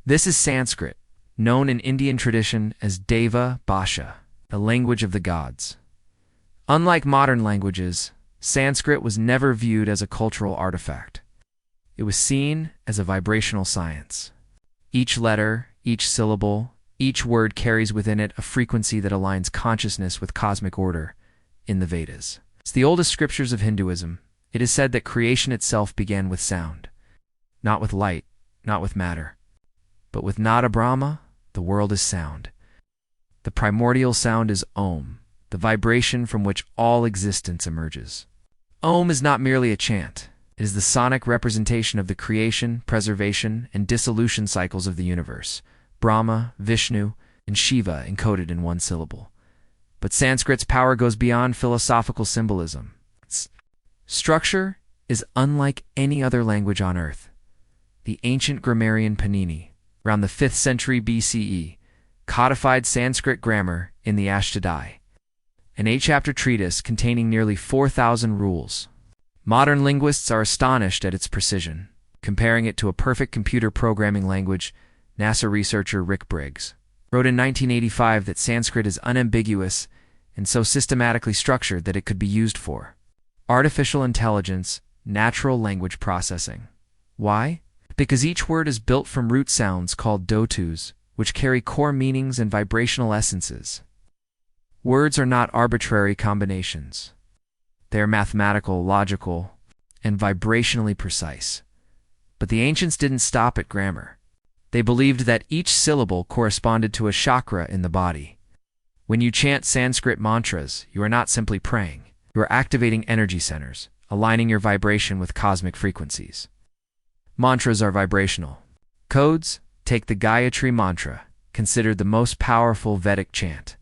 This is Sanskrit, known in Indian tradition as Deva Bhasha, the language of the gods. Unlike modern languages, Sanskrit was never viewed as a cultural artifact. It was seen as a vibrational science. Each letter, each syllable, each word carries within it a frequency that aligns consciousness with cosmic order. In the Vedas, it's the oldest scriptures of Hinduism. It is said that creation itself began with sound. Not with light, not with matter, but with Nada Brahma, the world is sound. The primordial sound is Om, the vibration from which all existence emerges. Om is not merely a chant. It is the sonic representation of the creation, preservation, and dissolution cycles of the universe. Brahma, Vishnu, and Shiva encoded in one syllable. But Sanskrit's power goes beyond philosophical symbolism. Its structure is unlike any other language on earth. The ancient grammarian Panini, around the 5th century BCE, codified Sanskrit grammar in the Ashtadhyayi, an 8-chapter treatise containing nearly 4,000 rules. Modern linguists are astonished at its precision, comparing it to a perfect computer programming language. NASA researcher Rick Briggs wrote in 1985 that Sanskrit is unambiguous and so systematically structured that it could be used for artificial intelligence, natural language processing. Why? Because each word is built from root sounds called dhotus, which carry core meanings and vibrational essences. Words are not arbitrary combinations. They are mathematical, logical, and vibrationally precise. But the ancients didn't stop at grammar. They believed that each syllable corresponded to a chakra in the body. When you chant Sanskrit mantras, you are not simply praying. You are activating energy centers, aligning your vibration with cosmic frequencies. Mantras are vibrational. Codes, take the Gayatri mantra, considered the most powerful Vedic chant.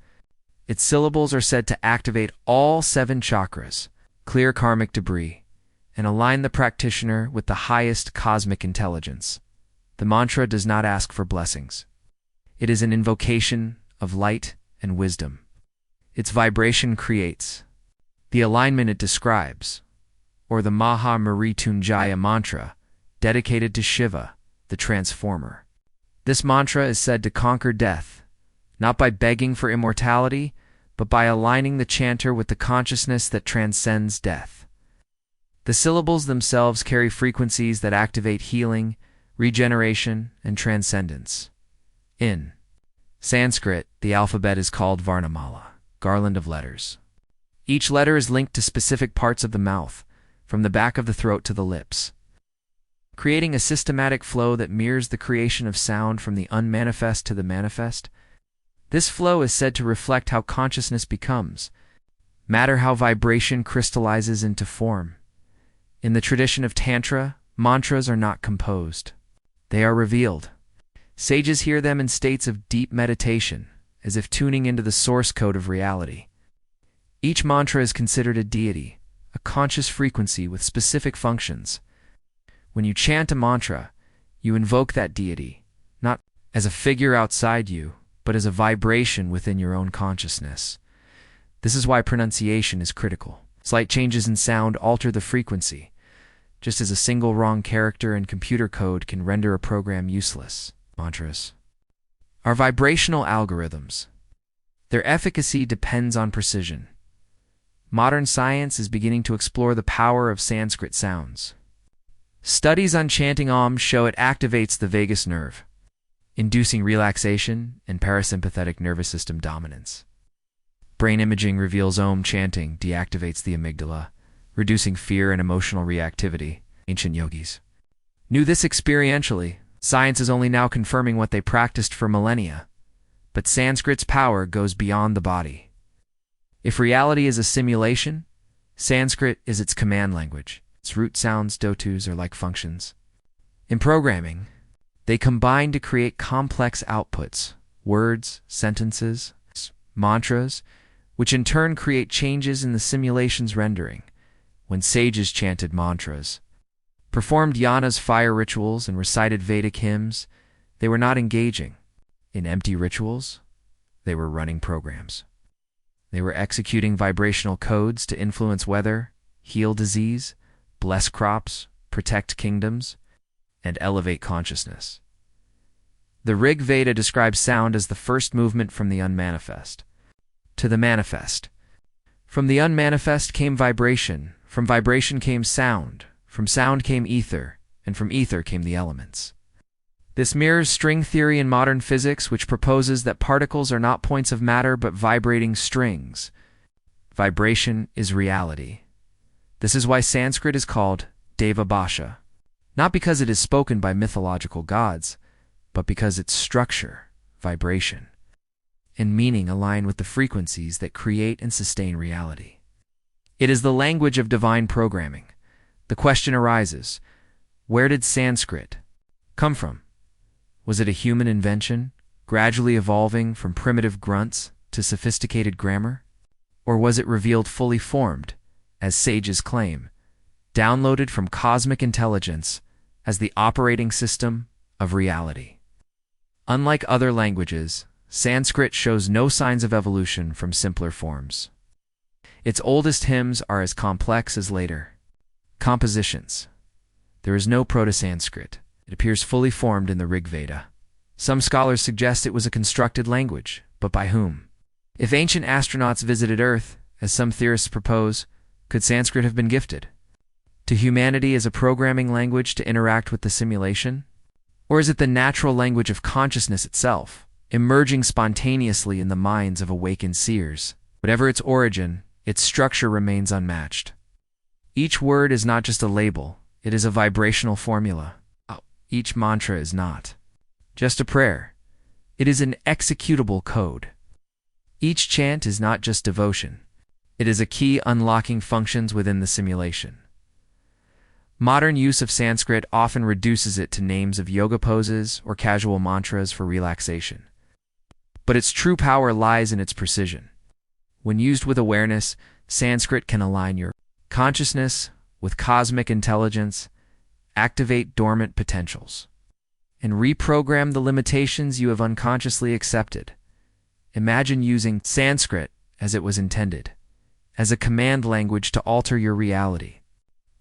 Its syllables are said to activate all 7 chakras, clear karmic debris, and align the practitioner with the highest cosmic intelligence. The mantra does not ask for blessings. It is an invocation of light and wisdom. Its vibration creates the alignment it describes, or the Maha Mrityunjaya mantra, dedicated to Shiva, the transformer. This mantra is said to conquer death, not by begging for immortality, but by aligning the chanter with the consciousness that transcends death. The syllables themselves carry frequencies that activate healing, regeneration, and transcendence. In Sanskrit, the alphabet is called Varnamala, garland of letters. Each letter is linked to specific parts of the mouth, from the back of the throat to the lips, creating a systematic flow that mirrors the creation of sound from the unmanifest to the manifest. This flow is said to reflect how consciousness becomes, matter how vibration crystallizes into form. In the tradition of Tantra, mantras are not composed. They are revealed. Sages hear them in states of deep meditation, as if tuning into the source code of reality. Each mantra is considered a deity, a conscious frequency with specific functions. When you chant a mantra, you invoke that deity, not as a figure outside you, but as a vibration within your own consciousness. This is why pronunciation is critical. Slight changes in sound alter the frequency, just as a single wrong character in computer code can render a program useless. Mantras are vibrational algorithms. Their efficacy depends on precision. Modern science is beginning to explore the power of Sanskrit sounds. Studies on chanting Om show it activates the vagus nerve, inducing relaxation and parasympathetic nervous system dominance. Brain imaging reveals Om chanting deactivates the amygdala, reducing fear and emotional reactivity. Ancient yogis knew this experientially. Science is only now confirming what they practiced for millennia. But Sanskrit's power goes beyond the body. If reality is a simulation, Sanskrit is its command language. Its root sounds, dotus, are like functions. In programming, they combine to create complex outputs, words, sentences, mantras, which in turn create changes in the simulation's rendering. When sages chanted mantras, performed yanas fire rituals, and recited Vedic hymns, they were not engaging in empty rituals. They were running programs. They were executing vibrational codes to influence weather, heal disease, bless crops, protect kingdoms, and elevate consciousness. The Rig Veda describes sound as the first movement from the unmanifest to the manifest. From the unmanifest came vibration, from vibration came sound, from sound came ether, and from ether came the elements. This mirrors string theory in modern physics, which proposes that particles are not points of matter but vibrating strings. Vibration is reality. This is why Sanskrit is called Deva Bhasha, not because it is spoken by mythological gods, but because its structure, vibration, and meaning align with the frequencies that create and sustain reality. It is the language of divine programming. The question arises, where did Sanskrit come from? Was it a human invention, gradually evolving from primitive grunts to sophisticated grammar? Or was it revealed fully formed, as sages claim, downloaded from cosmic intelligence as the operating system of reality? Unlike other languages, Sanskrit shows no signs of evolution from simpler forms. Its oldest hymns are as complex as later compositions. There is no Proto-Sanskrit. It appears fully formed in the Rig Veda. Some scholars suggest it was a constructed language, but by whom? If ancient astronauts visited Earth, as some theorists propose, could Sanskrit have been gifted to humanity as a programming language to interact with the simulation? Or is it the natural language of consciousness itself, emerging spontaneously in the minds of awakened seers? Whatever its origin, its structure remains unmatched. Each word is not just a label, it is a vibrational formula. Each mantra is not just a prayer, it is an executable code. Each chant is not just devotion, it is a key unlocking functions within the simulation. Modern use of Sanskrit often reduces it to names of yoga poses or casual mantras for relaxation. But its true power lies in its precision. When used with awareness, Sanskrit can align your consciousness with cosmic intelligence, activate dormant potentials, and reprogram the limitations you have unconsciously accepted. Imagine using Sanskrit as it was intended, as a command language to alter your reality,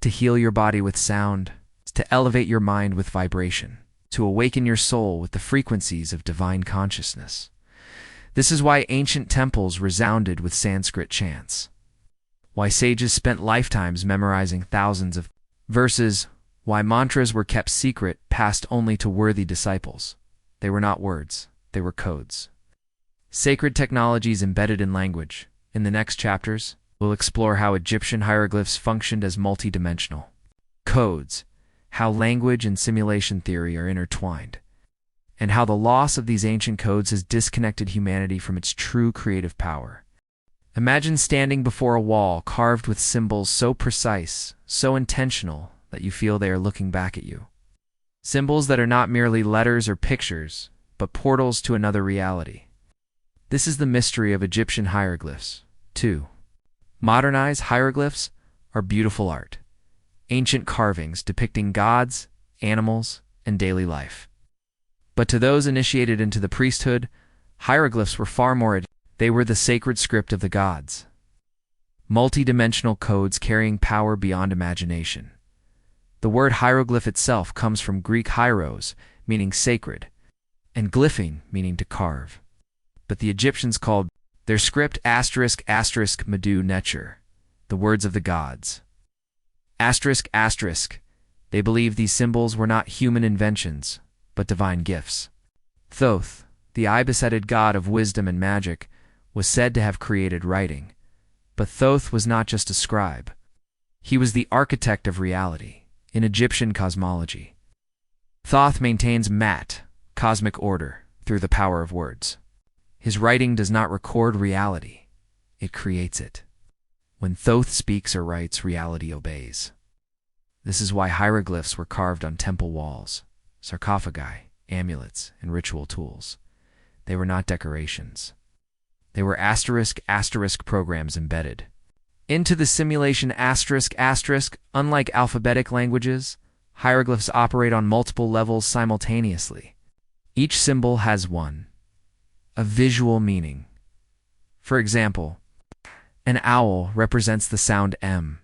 to heal your body with sound, to elevate your mind with vibration, to awaken your soul with the frequencies of divine consciousness. This is why ancient temples resounded with Sanskrit chants, why sages spent lifetimes memorizing thousands of verses, why mantras were kept secret, passed only to worthy disciples. They were not words, they were codes. Sacred technologies embedded in language. In the next chapters, we'll explore how Egyptian hieroglyphs functioned as multidimensional codes, how language and simulation theory are intertwined, and how the loss of these ancient codes has disconnected humanity from its true creative power. Imagine standing before a wall carved with symbols so precise, so intentional, that you feel they are looking back at you. Symbols that are not merely letters or pictures, but portals to another reality. This is the mystery of Egyptian hieroglyphs. 2. Modernized hieroglyphs are beautiful art, ancient carvings depicting gods, animals, and daily life. But to those initiated into the priesthood, hieroglyphs were far more. They were the sacred script of the gods. Multidimensional codes carrying power beyond imagination. The word hieroglyph itself comes from Greek hieros, meaning sacred, and glyphing, meaning to carve. But the Egyptians called their script **** Medu Necher, the words of the gods. ***, they believed these symbols were not human inventions, but divine gifts. Thoth, the ibis-headed god of wisdom and magic, was said to have created writing. But Thoth was not just a scribe. He was the architect of reality, in Egyptian cosmology. Thoth maintains Mat, cosmic order, through the power of words. His writing does not record reality, it creates it. When Thoth speaks or writes, reality obeys. This is why hieroglyphs were carved on temple walls, sarcophagi, amulets, and ritual tools. They were not decorations. They were **** programs embedded into the simulation ***. Unlike alphabetic languages, hieroglyphs operate on multiple levels simultaneously. Each symbol has a visual meaning. For example, an owl represents the sound M,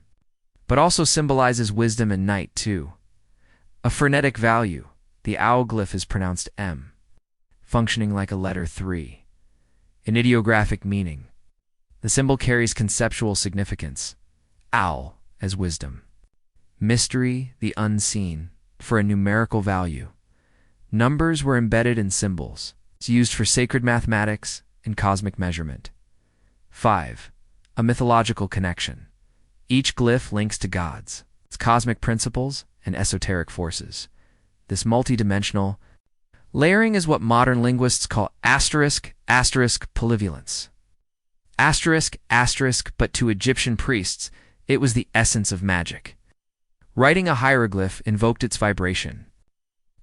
but also symbolizes wisdom and night too. A phonetic value, the owl glyph is pronounced M, functioning like a letter 3. An ideographic meaning, the symbol carries conceptual significance. Owl as wisdom. Mystery, the unseen, for a numerical value. Numbers were embedded in symbols. It's used for sacred mathematics and cosmic measurement. 5. A mythological connection. Each glyph links to gods, its cosmic principles, and esoteric forces. This multidimensional layering is what modern linguists call **** polyvalence. But to Egyptian priests, it was the essence of magic. Writing a hieroglyph invoked its vibration.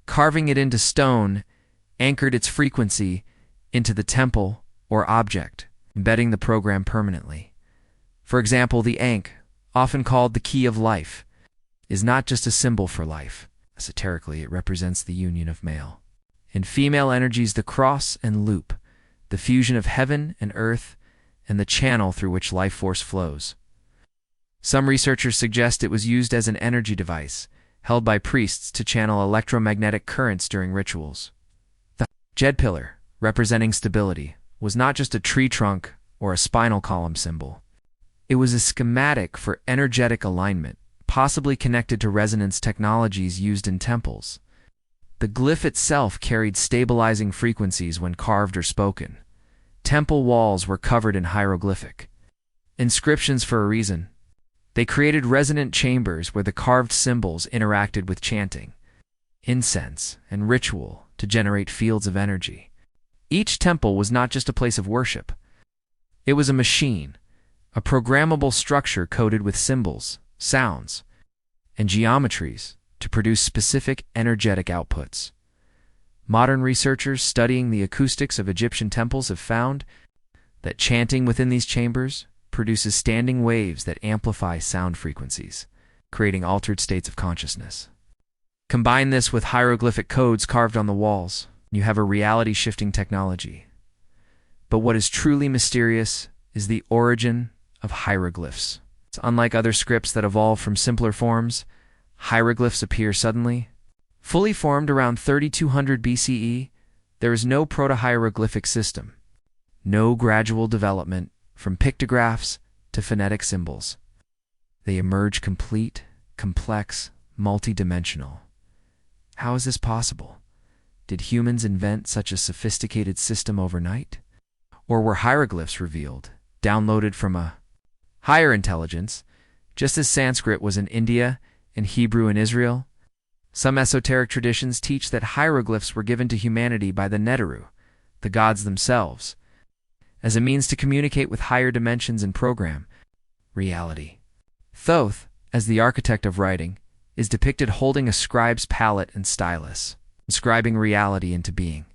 Carving it into stone anchored its frequency into the temple or object, embedding the program permanently. For example, the Ankh, often called the key of life, is not just a symbol for life. Esoterically, it represents the union of male and female energies, the cross and loop, the fusion of heaven and earth, and the channel through which life force flows. Some researchers suggest it was used as an energy device, held by priests to channel electromagnetic currents during rituals. The jed pillar, representing stability, was not just a tree trunk or a spinal column symbol. It was a schematic for energetic alignment, possibly connected to resonance technologies used in temples. The glyph itself carried stabilizing frequencies when carved or spoken. Temple walls were covered in hieroglyphic inscriptions for a reason. They created resonant chambers where the carved symbols interacted with chanting, incense, and ritual to generate fields of energy. Each temple was not just a place of worship. It was a machine, a programmable structure coded with symbols, sounds, and geometries to produce specific energetic outputs. Modern researchers studying the acoustics of Egyptian temples have found that chanting within these chambers produces standing waves that amplify sound frequencies, creating altered states of consciousness. Combine this with hieroglyphic codes carved on the walls, you have a reality-shifting technology. But what is truly mysterious is the origin of hieroglyphs. It's unlike other scripts that evolve from simpler forms. Hieroglyphs appear suddenly. Fully formed around 3200 BCE, there is no proto-hieroglyphic system. No gradual development from pictographs to phonetic symbols. They emerge complete, complex, multidimensional. How is this possible? Did humans invent such a sophisticated system overnight? Or were hieroglyphs revealed, downloaded from a higher intelligence, just as Sanskrit was in India and Hebrew in Israel? Some esoteric traditions teach that hieroglyphs were given to humanity by the Neteru, the gods themselves, as a means to communicate with higher dimensions and program reality. Thoth, as the architect of writing, is depicted holding a scribe's palette and stylus, inscribing reality into being.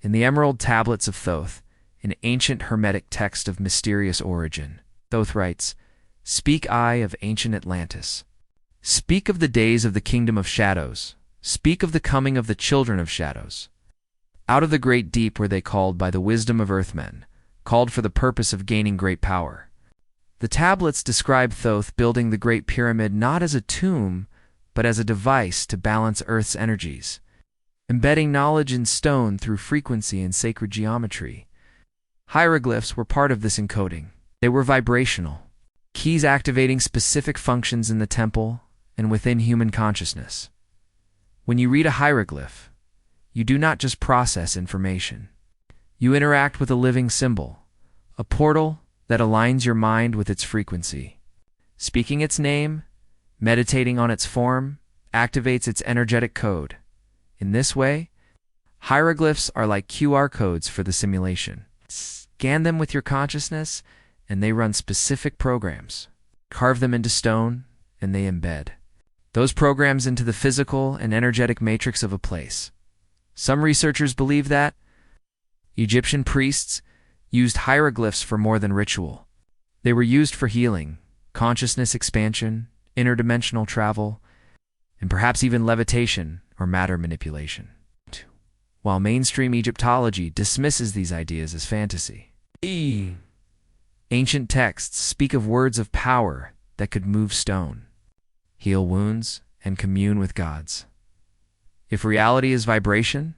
In the Emerald Tablets of Thoth, an ancient Hermetic text of mysterious origin, Thoth writes, "Speak I of ancient Atlantis. Speak of the days of the kingdom of shadows. Speak of the coming of the children of shadows. Out of the great deep were they called by the wisdom of earthmen, called for the purpose of gaining great power." The tablets describe Thoth building the Great Pyramid not as a tomb, but as a device to balance Earth's energies, embedding knowledge in stone through frequency and sacred geometry. Hieroglyphs were part of this encoding. They were vibrational, keys activating specific functions in the temple and within human consciousness. When you read a hieroglyph, you do not just process information. You interact with a living symbol, a portal that aligns your mind with its frequency. Speaking its name, meditating on its form, activates its energetic code. In this way, hieroglyphs are like QR codes for the simulation. Scan them with your consciousness, and they run specific programs. Carve them into stone, and they embed those programs into the physical and energetic matrix of a place. Some researchers believe that Egyptian priests used hieroglyphs for more than ritual. They were used for healing, consciousness expansion, interdimensional travel, and perhaps even levitation or matter manipulation. While mainstream Egyptology dismisses these ideas as fantasy, ancient texts speak of words of power that could move stone, heal wounds, and commune with gods. If reality is vibration,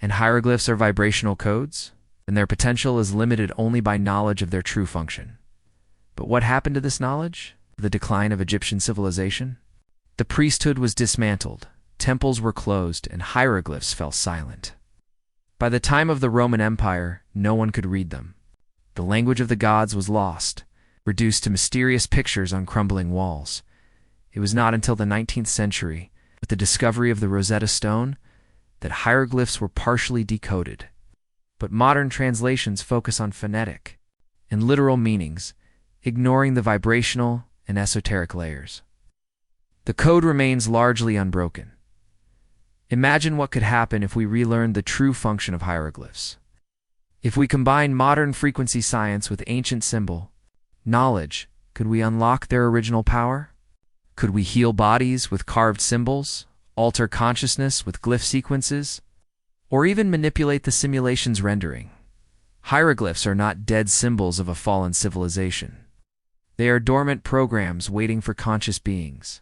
and hieroglyphs are vibrational codes, then their potential is limited only by knowledge of their true function. But what happened to this knowledge? The decline of Egyptian civilization? The priesthood was dismantled, temples were closed, and hieroglyphs fell silent. By the time of the Roman Empire, no one could read them. The language of the gods was lost, reduced to mysterious pictures on crumbling walls. It was not until the 19th century, with the discovery of the Rosetta Stone, that hieroglyphs were partially decoded. But modern translations focus on phonetic and literal meanings, ignoring the vibrational and esoteric layers. The code remains largely unbroken. Imagine what could happen if we relearned the true function of hieroglyphs. If we combine modern frequency science with ancient symbol knowledge, could we unlock their original power? Could we heal bodies with carved symbols, alter consciousness with glyph sequences, or even manipulate the simulation's rendering? Hieroglyphs are not dead symbols of a fallen civilization. They are dormant programs waiting for conscious beings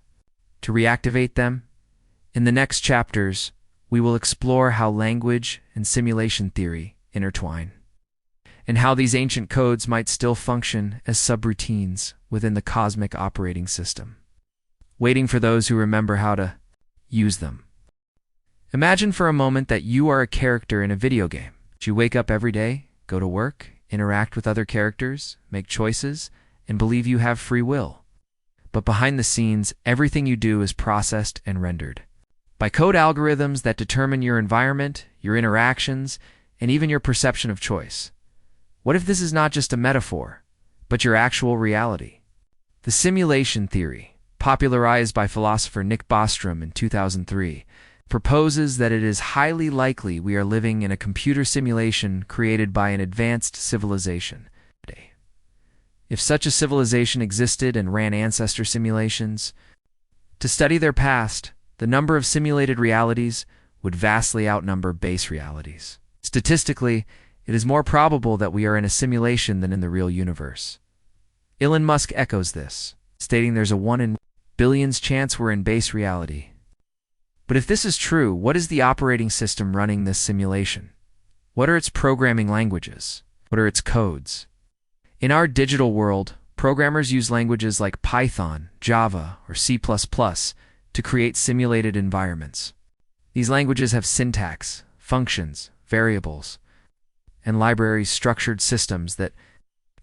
to reactivate them. In the next chapters, we will explore how language and simulation theory intertwine, and how these ancient codes might still function as subroutines within the cosmic operating system, waiting for those who remember how to use them. Imagine for a moment that you are a character in a video game. You wake up every day, go to work, interact with other characters, make choices, and believe you have free will. But behind the scenes, everything you do is processed and rendered by code algorithms that determine your environment, your interactions, and even your perception of choice. What if this is not just a metaphor, but your actual reality? The simulation theory, popularized by philosopher Nick Bostrom in 2003, proposes that it is highly likely we are living in a computer simulation created by an advanced civilization. If such a civilization existed and ran ancestor simulations, to study their past, the number of simulated realities would vastly outnumber base realities. Statistically, it is more probable that we are in a simulation than in the real universe. Elon Musk echoes this, stating there's a 1 in billions chance we're in base reality. But if this is true, what is the operating system running this simulation? What are its programming languages? What are its codes? In our digital world, programmers use languages like Python, Java, or C++ to create simulated environments. These languages have syntax, functions, variables. and libraries structured systems that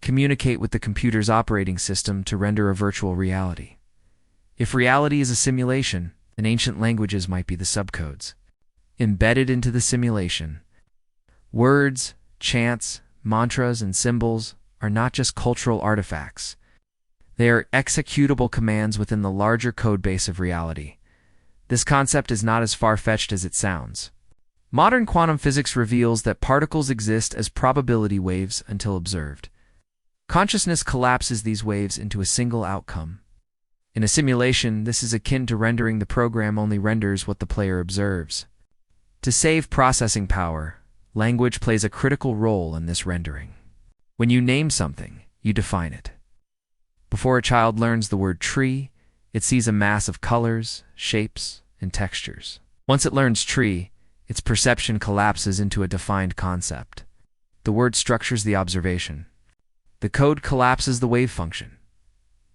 communicate with the computer's operating system to render a virtual reality. If reality is a simulation, then ancient languages might be the subcodes. Embedded into the simulation, words, chants, mantras, and symbols are not just cultural artifacts. They are executable commands within the larger codebase of reality. This concept is not as far-fetched as it sounds. Modern quantum physics reveals that particles exist as probability waves until observed. Consciousness collapses these waves into a single outcome. In a simulation, this is akin to rendering the program only renders what the player observes. To save processing power, language plays a critical role in this rendering. When you name something, you define it. Before a child learns the word tree, it sees a mass of colors, shapes, and textures. Once it learns tree, its perception collapses into a defined concept. The word structures the observation. The code collapses the wave function,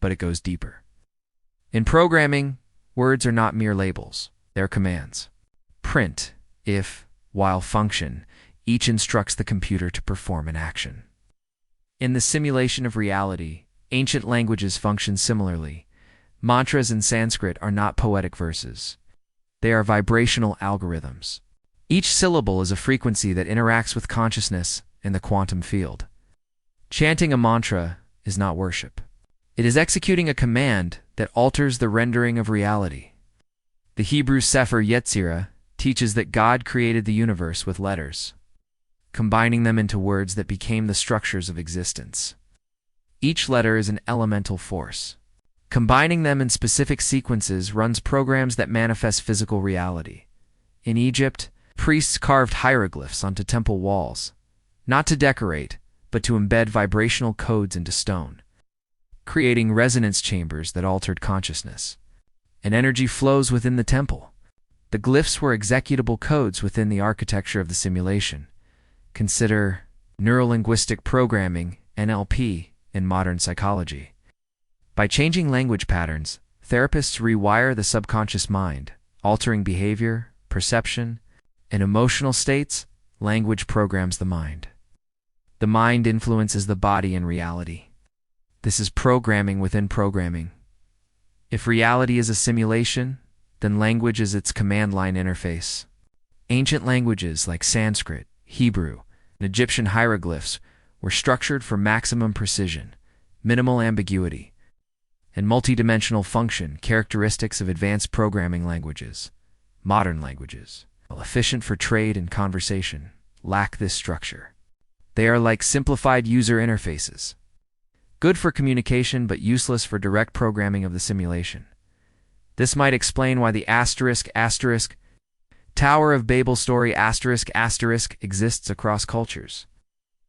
but it goes deeper. In programming, words are not mere labels, they're commands. Print, if, while function, each instructs the computer to perform an action. In the simulation of reality, ancient languages function similarly. Mantras in Sanskrit are not poetic verses. They are vibrational algorithms. Each syllable is a frequency that interacts with consciousness in the quantum field. Chanting a mantra is not worship. It is executing a command that alters the rendering of reality. The Hebrew Sefer Yetzirah teaches that God created the universe with letters, combining them into words that became the structures of existence. Each letter is an elemental force. Combining them in specific sequences runs programs that manifest physical reality. In Egypt, priests carved hieroglyphs onto temple walls, not to decorate, but to embed vibrational codes into stone, creating resonance chambers that altered consciousness. And energy flows within the temple. The glyphs were executable codes within the architecture of the simulation. Consider neurolinguistic programming, NLP, in modern psychology. By changing language patterns, therapists rewire the subconscious mind, altering behavior, perception, and emotional states. Language programs the mind. The mind influences the body in reality. This is programming within programming. If reality is a simulation, then language is its command line interface. Ancient languages like Sanskrit, Hebrew, and Egyptian hieroglyphs were structured for maximum precision, minimal ambiguity, and multidimensional function, characteristics of advanced programming languages. Modern languages, while efficient for trade and conversation, lack this structure. They are like simplified user interfaces, good for communication but useless for direct programming of the simulation. This might explain why the Tower of Babel story exists across cultures.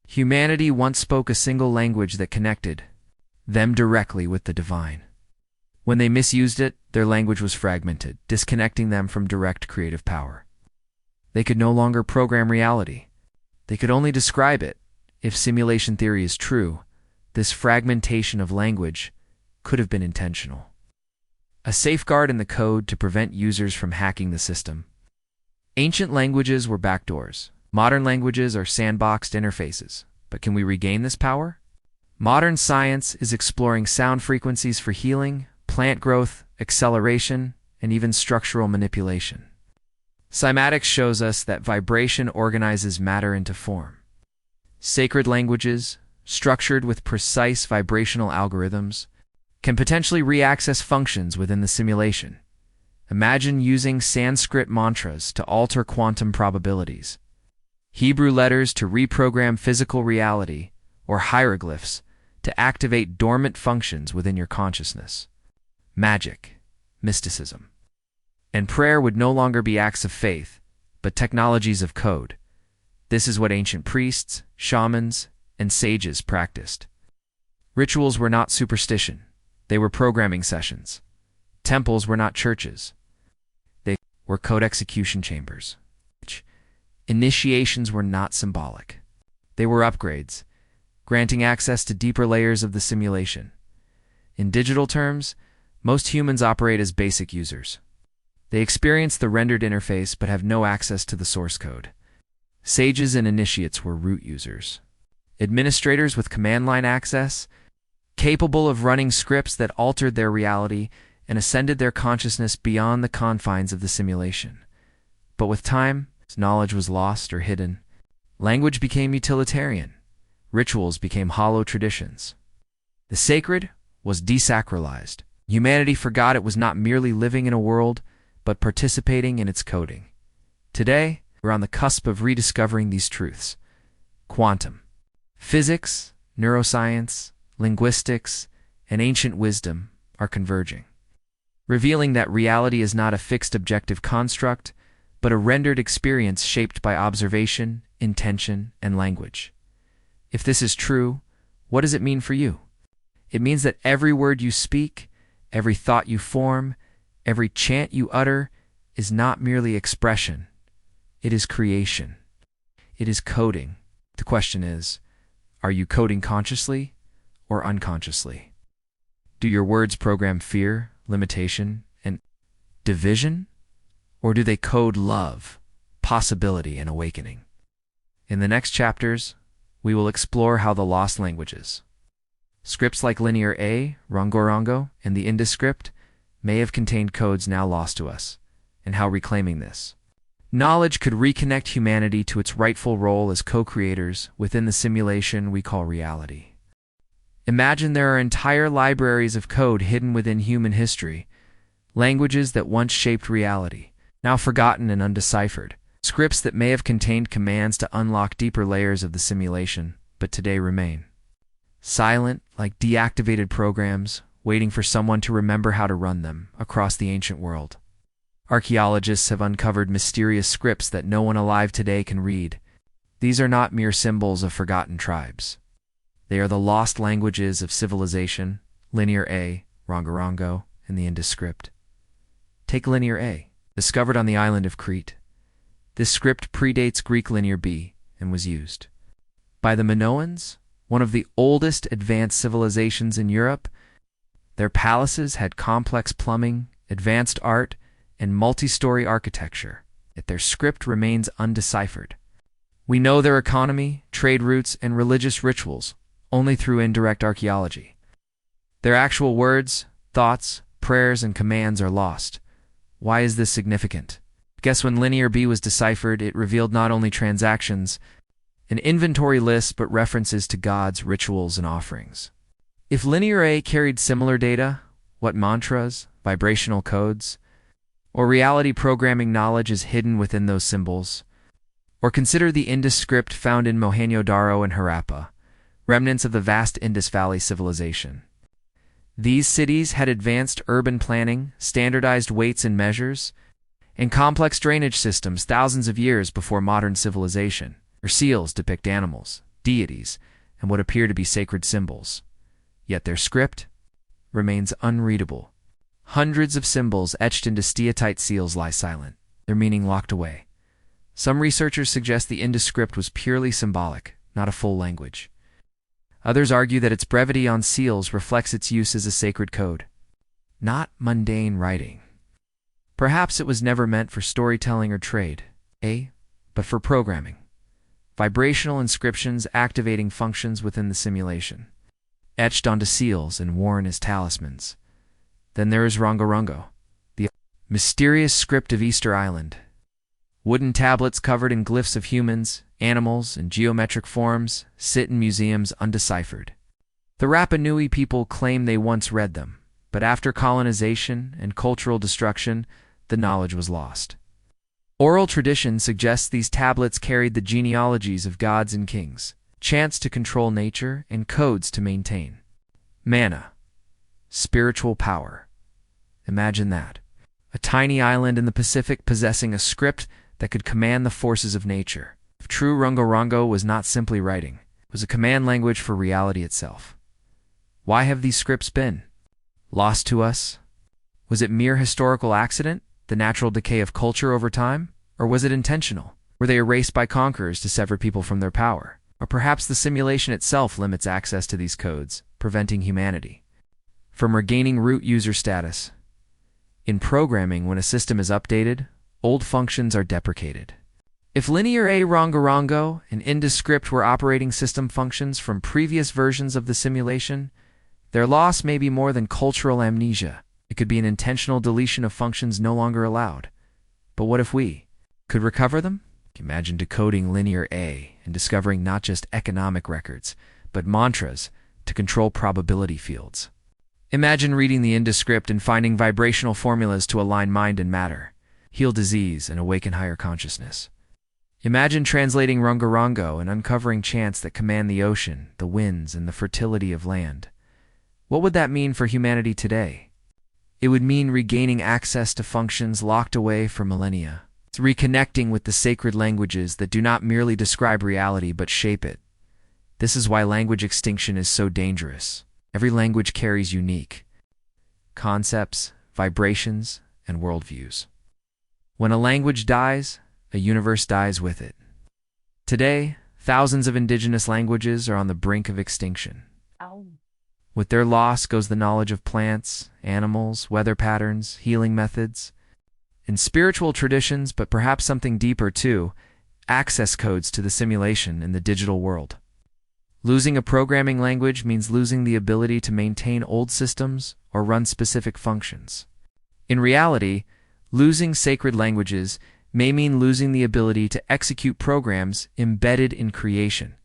Humanity once spoke a single language that connected them directly with the divine. When they misused it, their language was fragmented, disconnecting them from direct creative power. They could no longer program reality. They could only describe it. If simulation theory is true, this fragmentation of language could have been intentional. A safeguard in the code to prevent users from hacking the system. Ancient languages were backdoors. Modern languages are sandboxed interfaces. But can we regain this power? Modern science is exploring sound frequencies for healing, plant growth, acceleration, and even structural manipulation. Cymatics shows us that vibration organizes matter into form. Sacred languages, structured with precise vibrational algorithms, can potentially re-access functions within the simulation. Imagine using Sanskrit mantras to alter quantum probabilities, Hebrew letters to reprogram physical reality, or hieroglyphs to activate dormant functions within your consciousness. Magic, mysticism, and prayer would no longer be acts of faith, but technologies of code. This is what ancient priests, shamans, and sages practiced. Rituals were not superstition. They were programming sessions. Temples were not churches. They were code execution chambers. Initiations were not symbolic. They were upgrades, granting access to deeper layers of the simulation. In digital terms, most humans operate as basic users. They experience the rendered interface but have no access to the source code. Sages and initiates were root users. Administrators with command line access, capable of running scripts that altered their reality and ascended their consciousness beyond the confines of the simulation. But with time, knowledge was lost or hidden. Language became utilitarian. Rituals became hollow traditions. The sacred was desacralized. Humanity forgot it was not merely living in a world, but participating in its coding. Today, we're on the cusp of rediscovering these truths. Quantum. Physics, neuroscience, linguistics, and ancient wisdom are converging, revealing that reality is not a fixed objective construct, but a rendered experience shaped by observation, intention, and language. If this is true, what does it mean for you? It means that every word you speak, every thought you form, every chant you utter is not merely expression. It is creation. It is coding. The question is, are you coding consciously or unconsciously? Do your words program fear, limitation, and division? Or do they code love, possibility, and awakening? In the next chapters, we will explore how the lost languages, scripts like Linear A, Rongorongo, and the Indus script, may have contained codes now lost to us, and how reclaiming this knowledge could reconnect humanity to its rightful role as co-creators within the simulation we call reality. Imagine there are entire libraries of code hidden within human history, languages that once shaped reality, now forgotten and undeciphered, scripts that may have contained commands to unlock deeper layers of the simulation, but today remain silent, like deactivated programs, waiting for someone to remember how to run them across the ancient world. Archaeologists have uncovered mysterious scripts that no one alive today can read. These are not mere symbols of forgotten tribes. They are the lost languages of civilization, Linear A, Rongorongo, and the Indus script. Take Linear A, discovered on the island of Crete. This script predates Greek Linear B and was used by the Minoans, one of the oldest advanced civilizations in Europe. Their palaces had complex plumbing, advanced art, and multi-story architecture, yet their script remains undeciphered. We know their economy, trade routes, and religious rituals only through indirect archaeology. Their actual words, thoughts, prayers, and commands are lost. Why is this significant? Guess when Linear B was deciphered, it revealed not only transactions, an inventory list, but references to gods, rituals, and offerings. If Linear A carried similar data, what mantras, vibrational codes, or reality programming knowledge is hidden within those symbols? Or consider the Indus script found in Mohenjo-Daro and Harappa, remnants of the vast Indus Valley civilization. These cities had advanced urban planning, standardized weights and measures, and complex drainage systems thousands of years before modern civilization. Their seals depict animals, deities, and what appear to be sacred symbols. Yet their script remains unreadable. Hundreds of symbols etched into steatite seals lie silent, their meaning locked away. Some researchers suggest the Indus script was purely symbolic, not a full language. Others argue that its brevity on seals reflects its use as a sacred code, not mundane writing. Perhaps it was never meant for storytelling or trade, but for programming. Vibrational inscriptions activating functions within the simulation, etched onto seals and worn as talismans. Then there is Rongorongo, the mysterious script of Easter Island. Wooden tablets covered in glyphs of humans, animals, and geometric forms sit in museums undeciphered. The Rapa Nui people claim they once read them, but after colonization and cultural destruction, the knowledge was lost. Oral tradition suggests these tablets carried the genealogies of gods and kings, chants to control nature, and codes to maintain. Mana. Spiritual power. Imagine that. A tiny island in the Pacific possessing a script that could command the forces of nature. If true, Rongorongo was not simply writing. It was a command language for reality itself. Why have these scripts been lost to us? Was it mere historical accident, the natural decay of culture over time? Or was it intentional? Were they erased by conquerors to sever people from their power? Or perhaps the simulation itself limits access to these codes, preventing humanity from regaining root user status. In programming, when a system is updated, old functions are deprecated. If linear A Rongorongo and indescript were operating system functions from previous versions of the simulation, their loss may be more than cultural amnesia. It could be an intentional deletion of functions no longer allowed. But what if we could recover them? Imagine decoding linear A and discovering not just economic records, but mantras to control probability fields. Imagine reading the indescript and finding vibrational formulas to align mind and matter, heal disease, and awaken higher consciousness. Imagine translating Rongorongo and uncovering chants that command the ocean, the winds, and the fertility of land. What would that mean for humanity today? It would mean regaining access to functions locked away for millennia. It's reconnecting with the sacred languages that do not merely describe reality but shape it. This is why language extinction is so dangerous. Every language carries unique concepts, vibrations, and worldviews. When a language dies, a universe dies with it. Today, thousands of indigenous languages are on the brink of extinction. Ow. With their loss goes the knowledge of plants, animals, weather patterns, healing methods, and spiritual traditions, but perhaps something deeper too, access codes to the simulation in the digital world. Losing a programming language means losing the ability to maintain old systems or run specific functions. In reality, losing sacred languages may mean losing the ability to execute programs embedded in creation.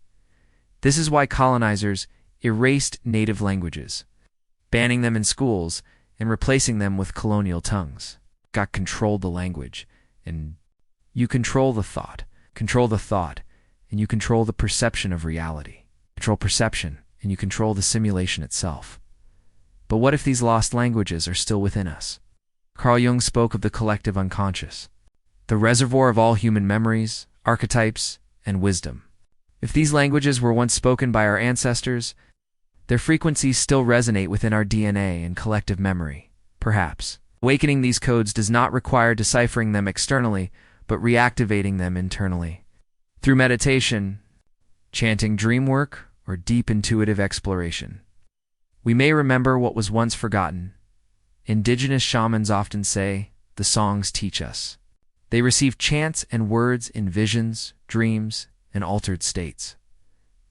This is why colonizers erased native languages, banning them in schools and replacing them with colonial tongues. God controlled the language, and you control the thought, and you control the perception of reality. Control perception, and you control the simulation itself. But what if these lost languages are still within us? Carl Jung spoke of the collective unconscious, the reservoir of all human memories, archetypes, and wisdom. If these languages were once spoken by our ancestors, their frequencies still resonate within our DNA and collective memory. Perhaps awakening these codes does not require deciphering them externally, but reactivating them internally. Through meditation, chanting dream work, or deep intuitive exploration, we may remember what was once forgotten. Indigenous shamans often say, "The songs teach us." They receive chants and words in visions, dreams, and altered states.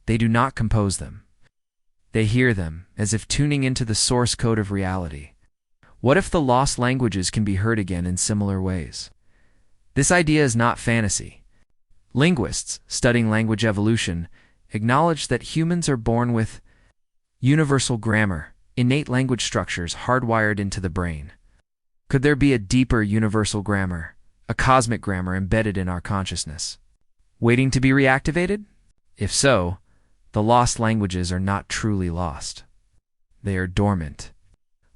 They do not compose them. They hear them, as if tuning into the source code of reality. What if the lost languages can be heard again in similar ways? This idea is not fantasy. Linguists studying language evolution acknowledge that humans are born with universal grammar, innate language structures hardwired into the brain. Could there be a deeper universal grammar, a cosmic grammar embedded in our consciousness, waiting to be reactivated? If so, the lost languages are not truly lost. They are dormant,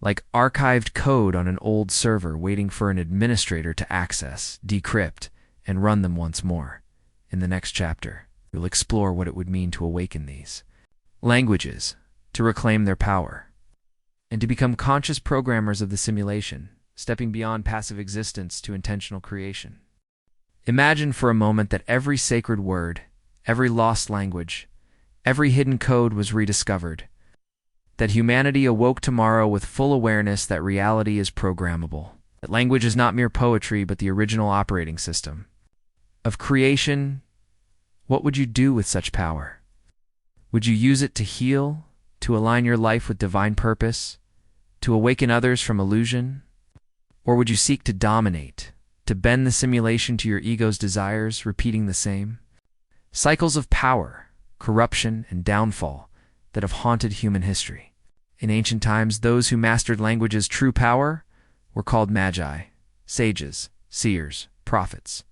like archived code on an old server waiting for an administrator to access, decrypt, and run them once more. In the next chapter, we'll explore what it would mean to awaken these languages, to reclaim their power, and to become conscious programmers of the simulation, stepping beyond passive existence to intentional creation. Imagine for a moment that every sacred word, every lost language, every hidden code was rediscovered, that humanity awoke tomorrow with full awareness that reality is programmable, that language is not mere poetry but the original operating system of creation. What would you do with such power? Would you use it to heal, to align your life with divine purpose, to awaken others from illusion? Or would you seek to dominate, to bend the simulation to your ego's desires, repeating the same cycles of power, corruption, and downfall that have haunted human history? In ancient times, those who mastered language's true power were called magi, sages, seers, prophets.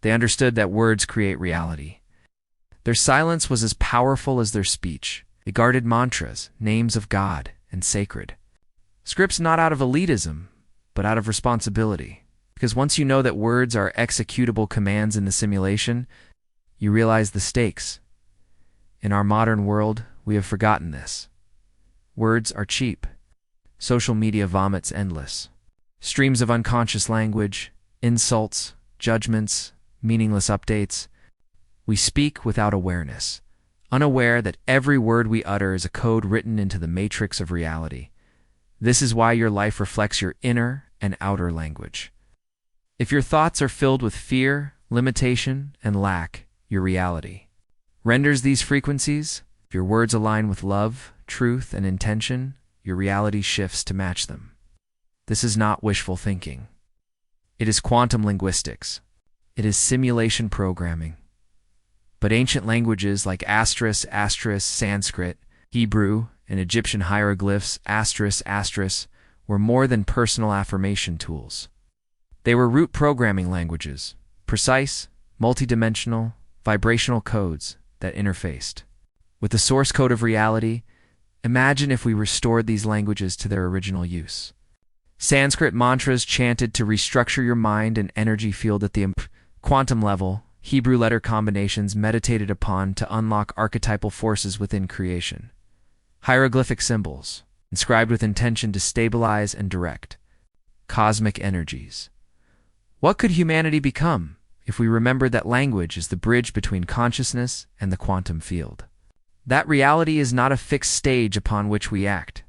They understood that words create reality. Their silence was as powerful as their speech. They guarded mantras, names of God, and sacred scripts, not out of elitism, but out of responsibility. Because once you know that words are executable commands in the simulation, you realize the stakes. In our modern world, we have forgotten this. Words are cheap. Social media vomits endless. Streams of unconscious language, insults, judgments, meaningless updates. We speak without awareness, unaware that every word we utter is a code written into the matrix of reality. This is why your life reflects your inner and outer language. If your thoughts are filled with fear, limitation, and lack your reality. Renders these frequencies, if your words align with love, truth, and intention, your reality shifts to match them. This is not wishful thinking. It is quantum linguistics. It is simulation programming. But ancient languages like asterisk, Sanskrit, Hebrew, and Egyptian hieroglyphs, were more than personal affirmation tools. They were root programming languages, precise, multidimensional, vibrational codes that interfaced. With the source code of reality, imagine if we restored these languages to their original use. Sanskrit mantras chanted to restructure your mind and energy field at the quantum level, Hebrew letter combinations meditated upon to unlock archetypal forces within creation. Hieroglyphic symbols, inscribed with intention to stabilize and direct. Cosmic energies. What could humanity become if we remembered that language is the bridge between consciousness and the quantum field? That reality is not a fixed stage upon which we act,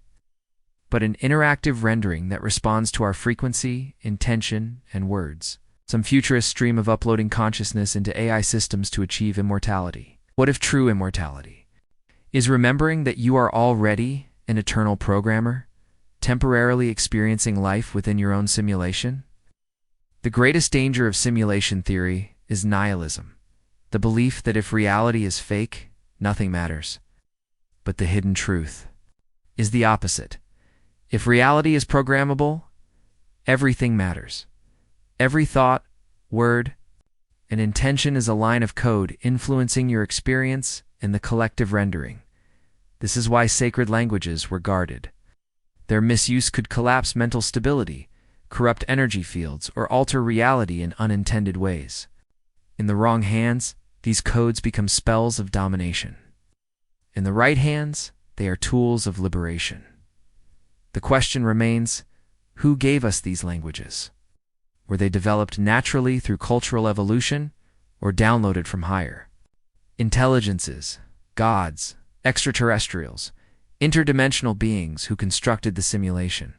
but an interactive rendering that responds to our frequency, intention, and words. Some futurist dream of uploading consciousness into AI systems to achieve immortality. What if true immortality is remembering that you are already an eternal programmer, temporarily experiencing life within your own simulation? The greatest danger of simulation theory is nihilism, the belief that if reality is fake, nothing matters. But the hidden truth is the opposite. If reality is programmable, everything matters. Every thought, word, and intention is a line of code influencing your experience and the collective rendering. This is why sacred languages were guarded. Their misuse could collapse mental stability, corrupt energy fields, or alter reality in unintended ways. In the wrong hands, these codes become spells of domination. In the right hands, they are tools of liberation. The question remains, who gave us these languages? Were they developed naturally through cultural evolution, or downloaded from higher intelligences, gods, extraterrestrials, interdimensional beings who constructed the simulation?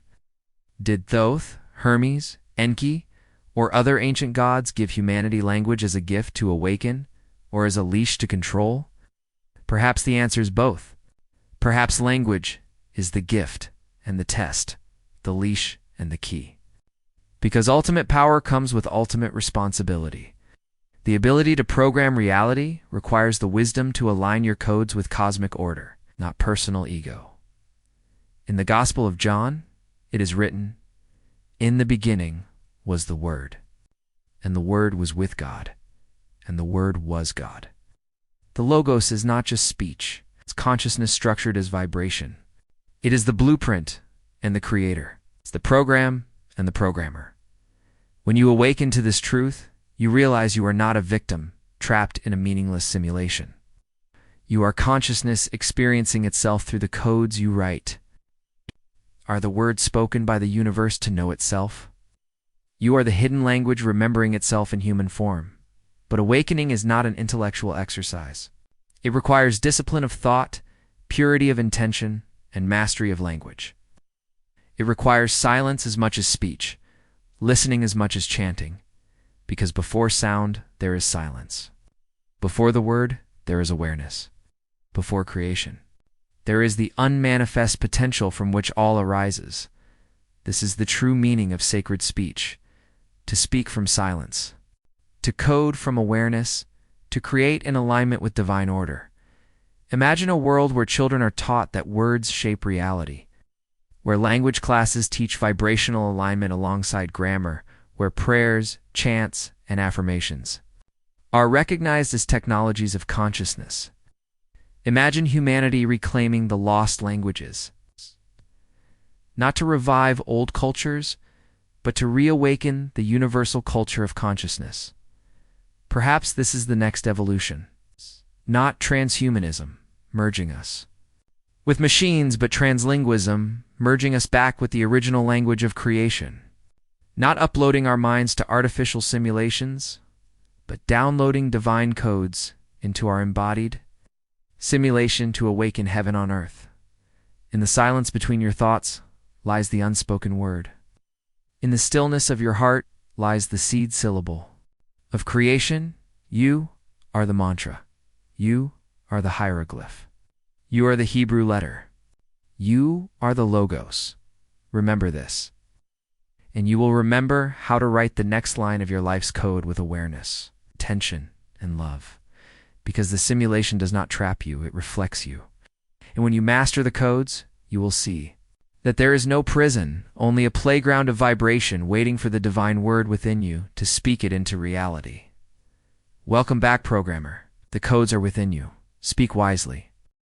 Did Thoth, Hermes, Enki, or other ancient gods give humanity language as a gift to awaken, or as a leash to control? Perhaps the answer is both. Perhaps language is the gift and the test, the leash and the key. Because ultimate power comes with ultimate responsibility. The ability to program reality requires the wisdom to align your codes with cosmic order, not personal ego. In the Gospel of John, it is written, "In the beginning was the Word, and the Word was with God, and the Word was God." The Logos is not just speech, it's consciousness structured as vibration. It is the blueprint and the creator. It's the program and the programmer. When you awaken to this truth, you realize you are not a victim trapped in a meaningless simulation. You are consciousness experiencing itself through the codes you write. Are the words spoken by the universe to know itself? You are the hidden language remembering itself in human form. But awakening is not an intellectual exercise. It requires discipline of thought, purity of intention, and mastery of language. It requires silence as much as speech, listening as much as chanting, because before sound, there is silence. Before the word, there is awareness. Before creation, there is the unmanifest potential from which all arises. This is the true meaning of sacred speech, to speak from silence, to code from awareness, to create in alignment with divine order. Imagine a world where children are taught that words shape reality, where language classes teach vibrational alignment alongside grammar, where prayers, chants, and affirmations are recognized as technologies of consciousness. Imagine humanity reclaiming the lost languages, not to revive old cultures, but to reawaken the universal culture of consciousness. Perhaps this is the next evolution, not transhumanism, merging us with machines, but translinguism, merging us back with the original language of creation. Not uploading our minds to artificial simulations, but downloading divine codes into our embodied simulation to awaken heaven on earth. In the silence between your thoughts lies the unspoken word. In the stillness of your heart lies the seed syllable. Of creation, you are the mantra. You are the hieroglyph. You are the Hebrew letter. You are the logos. Remember this. And you will remember how to write the next line of your life's code with awareness, attention, and love. Because the simulation does not trap you, it reflects you. And when you master the codes, you will see that there is no prison, only a playground of vibration waiting for the divine word within you to speak it into reality. Welcome back, programmer. The codes are within you. Speak wisely.